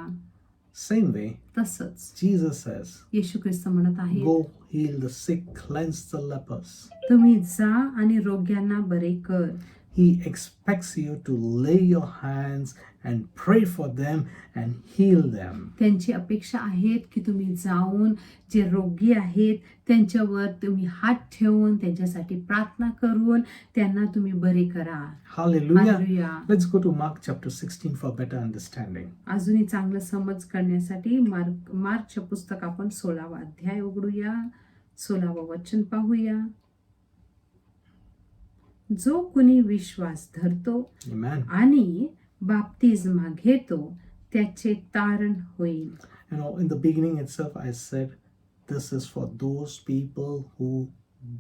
[SPEAKER 2] Same way,
[SPEAKER 3] तसंच
[SPEAKER 2] Jesus says,
[SPEAKER 3] येशू ख्रिस्त म्हणत आहे,
[SPEAKER 2] go heal the sick, cleanse the lepers.
[SPEAKER 3] तुम्ही जा आणि रोग्यांना बरे कर.
[SPEAKER 2] He expects you to lay your hands and pray for them and heal them.
[SPEAKER 3] त्यांची अपेक्षा आहेत की तुम्ही जाऊन जे रोगी आहेत त्यांच्यावर तुम्ही हात ठेवून त्यांच्यासाठी प्रार्थना करून त्यांना तुम्ही बरे करा.
[SPEAKER 2] Hallelujah.
[SPEAKER 3] Hallelujah.
[SPEAKER 2] Let's go to Mark chapter 16 for better understanding.
[SPEAKER 3] अजूनही चांगलं समज करण्यासाठी मार्कचं पुस्तक आपण 16वा अध्याय उघडूया, 16वं वचन पाहूया. जो कुणी विश्वास धरतो
[SPEAKER 2] Amen.
[SPEAKER 3] आणि बाप्तिस्मा घेतो त्याचे तारण होईल.
[SPEAKER 2] You know, in the beginning itself, I said, this is for those people who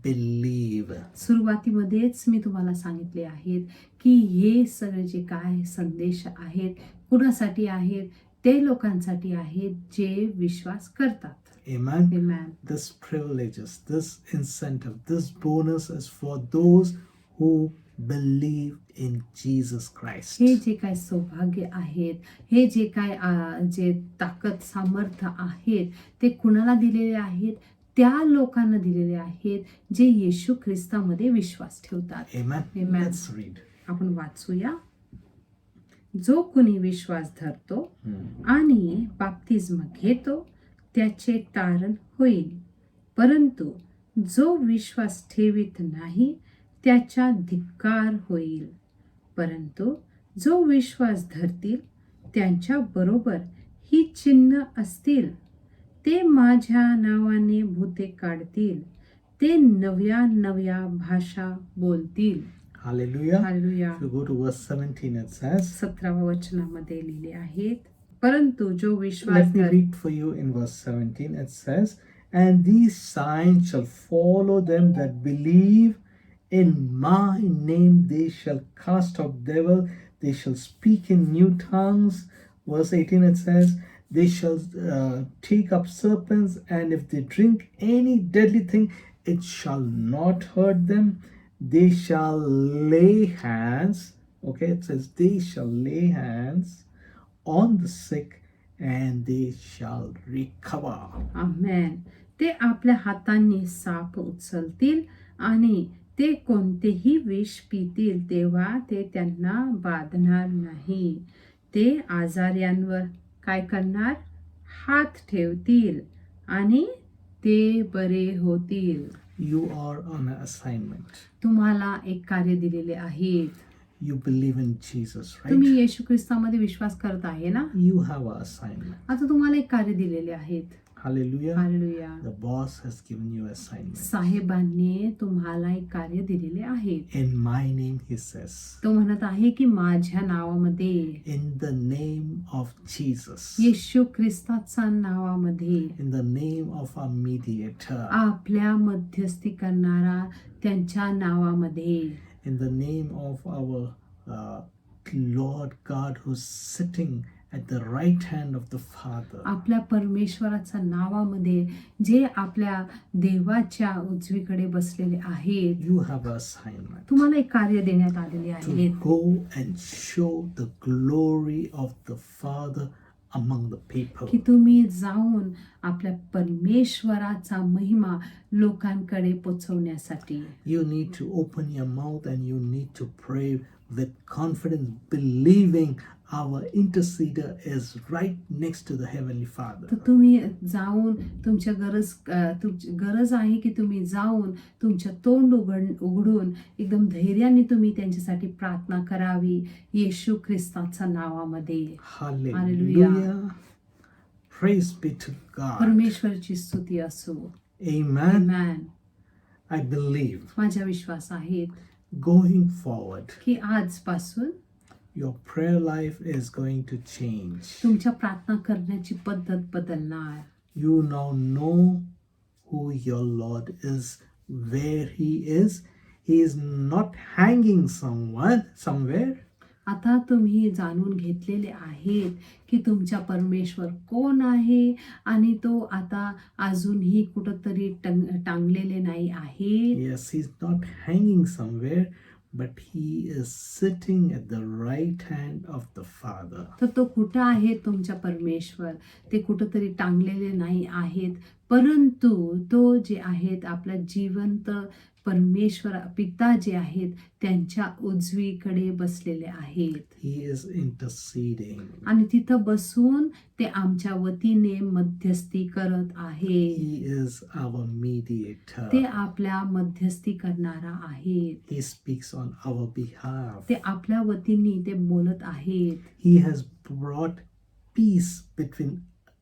[SPEAKER 2] believe.
[SPEAKER 3] सुरुवातीमध्येच मी तुम्हाला सांगितले आहेत की हे सगळे जे काय संदेश आहेत कुणासाठी आहेत, ते लोकांसाठी आहेत जे विश्वास करतात.
[SPEAKER 2] Amen.
[SPEAKER 3] Amen.
[SPEAKER 2] This privileges, this incentive, this bonus is for those who believe in Jesus Christ.
[SPEAKER 3] हे जे काय सौभाग्य आहेत, हे जे काय जे ताकद सामर्थ्य आहेत, ते कुणाला दिलेले आहेत? त्या लोकांना दिलेले आहेत जे येशू ख्रिस्तामध्ये विश्वास ठेवतात.
[SPEAKER 2] Amen.
[SPEAKER 3] Amen.
[SPEAKER 2] Let's read.
[SPEAKER 3] आपण वाचूया. जो कुणी विश्वास धरतो आणि बाप्तिस्मा घेतो त्याचे तारण होईल, परंतु जो विश्वास ठेवीत नाही त्याचा धिक्कार होईल. परंतु जो विश्वास धरतील त्यांच्या बरोबर ही चिन्ह असतील. ते माझ्या नावाने भूते काढतील, ते नव्या नव्या भाषा बोलतील.
[SPEAKER 2] Hallelujah.
[SPEAKER 3] Hallelujah.
[SPEAKER 2] If you go to verse 17, it says,
[SPEAKER 3] 17व्या वचनामध्ये लिहिले आहेत, परंतु जो विश्वास
[SPEAKER 2] let me read for you in verse 17. It says, and these signs shall follow them that believe. In my name they shall cast out devil, they shall speak in new tongues. Verse 18 it says, they shall take up serpents, and if they drink any deadly thing, it shall not hurt them. They shall lay hands, okay, it says they shall lay hands on the sick and they shall recover.
[SPEAKER 3] आमेन. ते आपल्या हातांनी shop उचलतील आणि ते कोणतेही विष पितील तेव्हा ते त्यांना बाधणार नाही. ते आजाऱ्यांवर काय करणार? हात ठेवतील आणि ते बरे होतील.
[SPEAKER 2] You are on an assignment.
[SPEAKER 3] तुम्हाला एक कार्य दिलेले आहेत.
[SPEAKER 2] You believe in Jesus, right?
[SPEAKER 3] तुम्ही येशू ख्रिस्तामध्ये विश्वास करत आहे ना?
[SPEAKER 2] You have an assignment.
[SPEAKER 3] आता तुम्हाला एक कार्य दिलेले आहेत.
[SPEAKER 2] Hallelujah.
[SPEAKER 3] Hallelujah.
[SPEAKER 2] The boss has given you assignment.
[SPEAKER 3] साहेबांनी तुम्हाला एक कार्य दिलेले आहे.
[SPEAKER 2] In my name, he says.
[SPEAKER 3] तो म्हणत आहे की माझ्या नावामध्ये,
[SPEAKER 2] In the name of Jesus.
[SPEAKER 3] Yeshu ख्रिस्ताच्या नावामध्ये,
[SPEAKER 2] In the name of our mediator.
[SPEAKER 3] आपल्या मध्यस्थी करणारा त्यांच्या नावामध्ये,
[SPEAKER 2] In the name of our Lord God who's sitting at the right hand of the Father.
[SPEAKER 3] आपल्या परमेश्वराच्या नावामध्ये जे आपल्या देवाच्या उजवीकडे बसलेले आहेत.
[SPEAKER 2] You have an assignment.
[SPEAKER 3] तुम्हाला एक कार्य देण्यात आलेले
[SPEAKER 2] To
[SPEAKER 3] आहे
[SPEAKER 2] go and show the glory of the Father among the people.
[SPEAKER 3] की तुम्ही जाऊन आपल्या परमेश्वराचा महिमा लोकांकडे पोचवण्यासाठी.
[SPEAKER 2] You need to open your mouth and you need to pray with confidence, believing our interceder is right next to the Heavenly Father.
[SPEAKER 3] तर तुम्ही जाऊन तुमची गरज आहे की तुम्ही जाऊन तुमच्या तोंड उघडून एकदम धैर्याने तुम्ही त्यांच्यासाठी प्रार्थना करावी येशू ख्रिस्ताच्या नावामध्ये.
[SPEAKER 2] Hallelujah. Praise be to God.
[SPEAKER 3] परमेश्वरची स्तुती असो.
[SPEAKER 2] Amen.
[SPEAKER 3] आमेन.
[SPEAKER 2] I believe
[SPEAKER 3] माझा विश्वास आहे
[SPEAKER 2] going forward,
[SPEAKER 3] की आजपासून
[SPEAKER 2] your prayer life is going to change.
[SPEAKER 3] तुमच्या प्रार्थना करण्याची पद्धत बदलणार.
[SPEAKER 2] You now know who your Lord is, where He is. He is not hanging somewhere.
[SPEAKER 3] आता तुम्ही जाणून घेतलेले आहेत की तुमचा परमेश्वर कोण आहे आणि तो आता अजूनही कुठंतरी टांगलेले नाही आहे.
[SPEAKER 2] Yes, He's not hanging somewhere, but he is sitting at the right hand of the Father.
[SPEAKER 3] तर तो कुठं आहे तुमचा परमेश्वर? ते कुठंतरी टांगलेले नाही आहेत, परंतु तो जे आहेत आपला जिवंत परमेश्वर पिता जे आहेत त्यांच्या उजवीकडे बसलेले आहेत.
[SPEAKER 2] He is interceding.
[SPEAKER 3] आणि तिथं बसून ते आमच्या वतीने मध्यस्थी करत आहे.
[SPEAKER 2] He is our mediator.
[SPEAKER 3] ते आपल्या मध्यस्थी करणारा आहेत.
[SPEAKER 2] He speaks on our behalf.
[SPEAKER 3] ते आपल्या वतीने ते बोलत आहेत.
[SPEAKER 2] He has brought peace between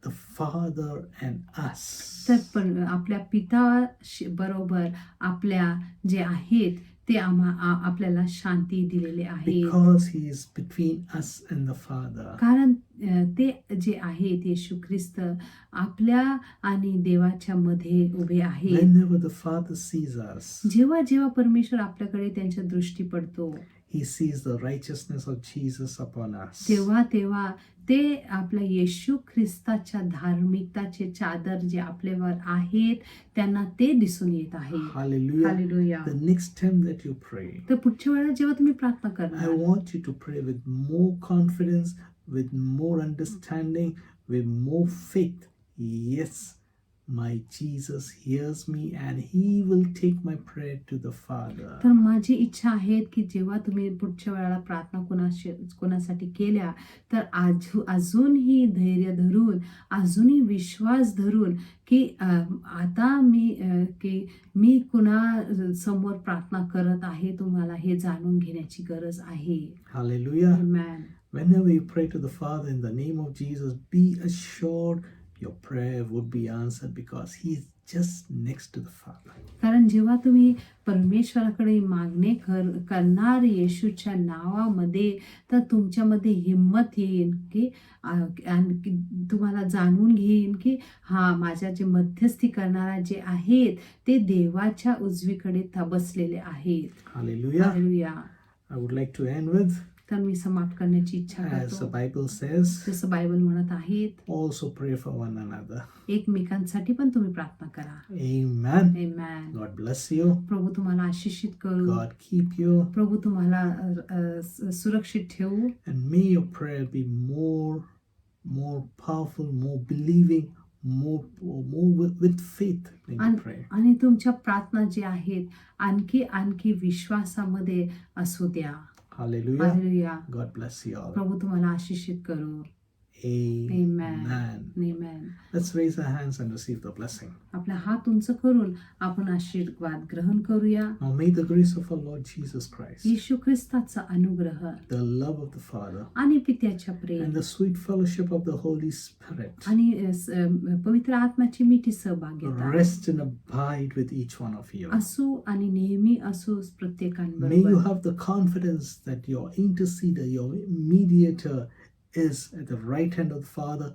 [SPEAKER 2] the Father and us.
[SPEAKER 3] तर आपल्या पिता बरोबर आपल्या जे आहेत ते आपल्याला शांती दिलेले आहे.
[SPEAKER 2] Because he is between us and the Father.
[SPEAKER 3] कारण ते जे आहेत येशू ख्रिस्त आपल्या आणि देवाच्या मध्ये उभे आहेत.
[SPEAKER 2] Whenever the Father sees us,
[SPEAKER 3] जेव्हा जेव्हा परमेश्वर आपल्याकडे त्यांच्या दृष्टी पडतो
[SPEAKER 2] he sees the righteousness of Jesus upon us.
[SPEAKER 3] तेव्हा तेव्हा ते आपल्या येशू ख्रिस्ताच्या धार्मिकताचे चादर जे आपल्यावर आहेत त्यांना ते दिसून येत आहे.
[SPEAKER 2] Hallelujah.
[SPEAKER 3] Hallelujah.
[SPEAKER 2] The next time that you pray,
[SPEAKER 3] तर पुढच्या वेळेला जेव्हा तुम्ही प्रार्थना
[SPEAKER 2] I
[SPEAKER 3] करणार
[SPEAKER 2] want you to pray with more confidence, with more understanding, with more faith. Yes, my Jesus hears me and he will take my prayer to the Father.
[SPEAKER 3] तर माझी इच्छा आहे की जेव्हा तुम्ही पुढच्या वेळेला प्रार्थना कोणासाठी केल्या तर अजूनही धैर्य धरून अजूनही विश्वास धरून की आता मी कुणा समोर प्रार्थना करत आहे तुम्हाला हे जाणून घेण्याची गरज आहे.
[SPEAKER 2] Hallelujah.
[SPEAKER 3] Amen.
[SPEAKER 2] Whenever you pray to the Father in the name of Jesus, be assured your prayer would be answered because he is just next to the Father.
[SPEAKER 3] कारण जेव्हा तुम्ही परमेश्वराकडे मागणे करणार येशूच्या नावामध्ये तर तुमच्यामध्ये हिंमत येईल की आणि तुम्हाला जाणून घेईन की हा माझ्या जे मध्यस्थी करणारा जे आहेत ते देवाच्या उजवीकडे बसलेले आहेत.
[SPEAKER 2] Hallelujah.
[SPEAKER 3] Hallelujah.
[SPEAKER 2] I would like to end with,
[SPEAKER 3] तर मी समाप्त करण्याची इच्छा
[SPEAKER 2] as the
[SPEAKER 3] करतो.
[SPEAKER 2] Bible says,
[SPEAKER 3] जसं बायबल म्हणत आहेत
[SPEAKER 2] also pray for one another.
[SPEAKER 3] एकमेकांसाठी पण तुम्ही प्रार्थना करा.
[SPEAKER 2] Amen.
[SPEAKER 3] Amen.
[SPEAKER 2] God bless you.
[SPEAKER 3] प्रभू तुम्हाला आशीषित करू.
[SPEAKER 2] God keep you.
[SPEAKER 3] प्रभू तुम्हाला सुरक्षित ठेवू.
[SPEAKER 2] And may your prayer be more powerful, more believing, more with faith when you pray.
[SPEAKER 3] आणि तुमच्या प्रार्थना जे आहेत आणखी विश्वासामध्ये असू द्या.
[SPEAKER 2] Hallelujah.
[SPEAKER 3] Hallelujah.
[SPEAKER 2] God bless you all.
[SPEAKER 3] प्रभू तुम्हाला आशीषित करू.
[SPEAKER 2] Amen.
[SPEAKER 3] Amen.
[SPEAKER 2] Let's raise our hands and receive the blessing.
[SPEAKER 3] आपला हात उंच करून आपण आशीर्वाद ग्रहण करूया.
[SPEAKER 2] Now may the grace of our Lord Jesus Christ,
[SPEAKER 3] येशू ख्रिस्ताचा अनुग्रह
[SPEAKER 2] the love of the Father,
[SPEAKER 3] आणि पित्याच्या प्रेम
[SPEAKER 2] and the sweet fellowship of the Holy Spirit
[SPEAKER 3] आणि पवित्र आत्म्याची मिठी सहभाग्यता
[SPEAKER 2] rest and abide with each one of you.
[SPEAKER 3] असो आणि नेहमी असो
[SPEAKER 2] May you
[SPEAKER 3] प्रत्येकाबरोबर.
[SPEAKER 2] have the confidence that your interceder, your mediator is at the right hand of the Father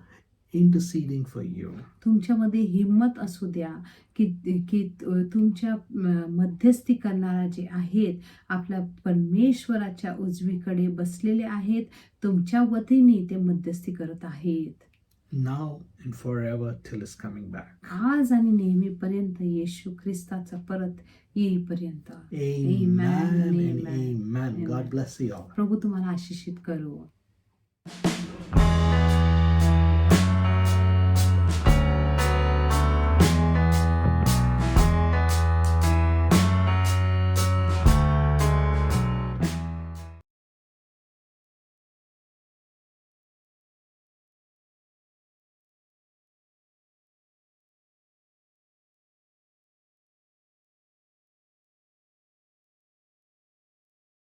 [SPEAKER 2] interceding for you.
[SPEAKER 3] तुमच्यामध्ये हिंमत असू द्या की तुमच्या मध्यस्थी करणारा जे आहेत आपल्या परमेश्वराच्या उजवीकडे बसलेले आहेत तुमच्या वतीने ते मध्यस्थी करत आहेत.
[SPEAKER 2] Now and forever till his coming back.
[SPEAKER 3] आज आणि नेहमीपर्यंत येशू ख्रिस्ताचा परत येईपर्यंत.
[SPEAKER 2] Amen and
[SPEAKER 3] Amen.
[SPEAKER 2] amen. God
[SPEAKER 3] Amen.
[SPEAKER 2] bless you all.
[SPEAKER 3] प्रभू तुम्हाला आशीषित करू.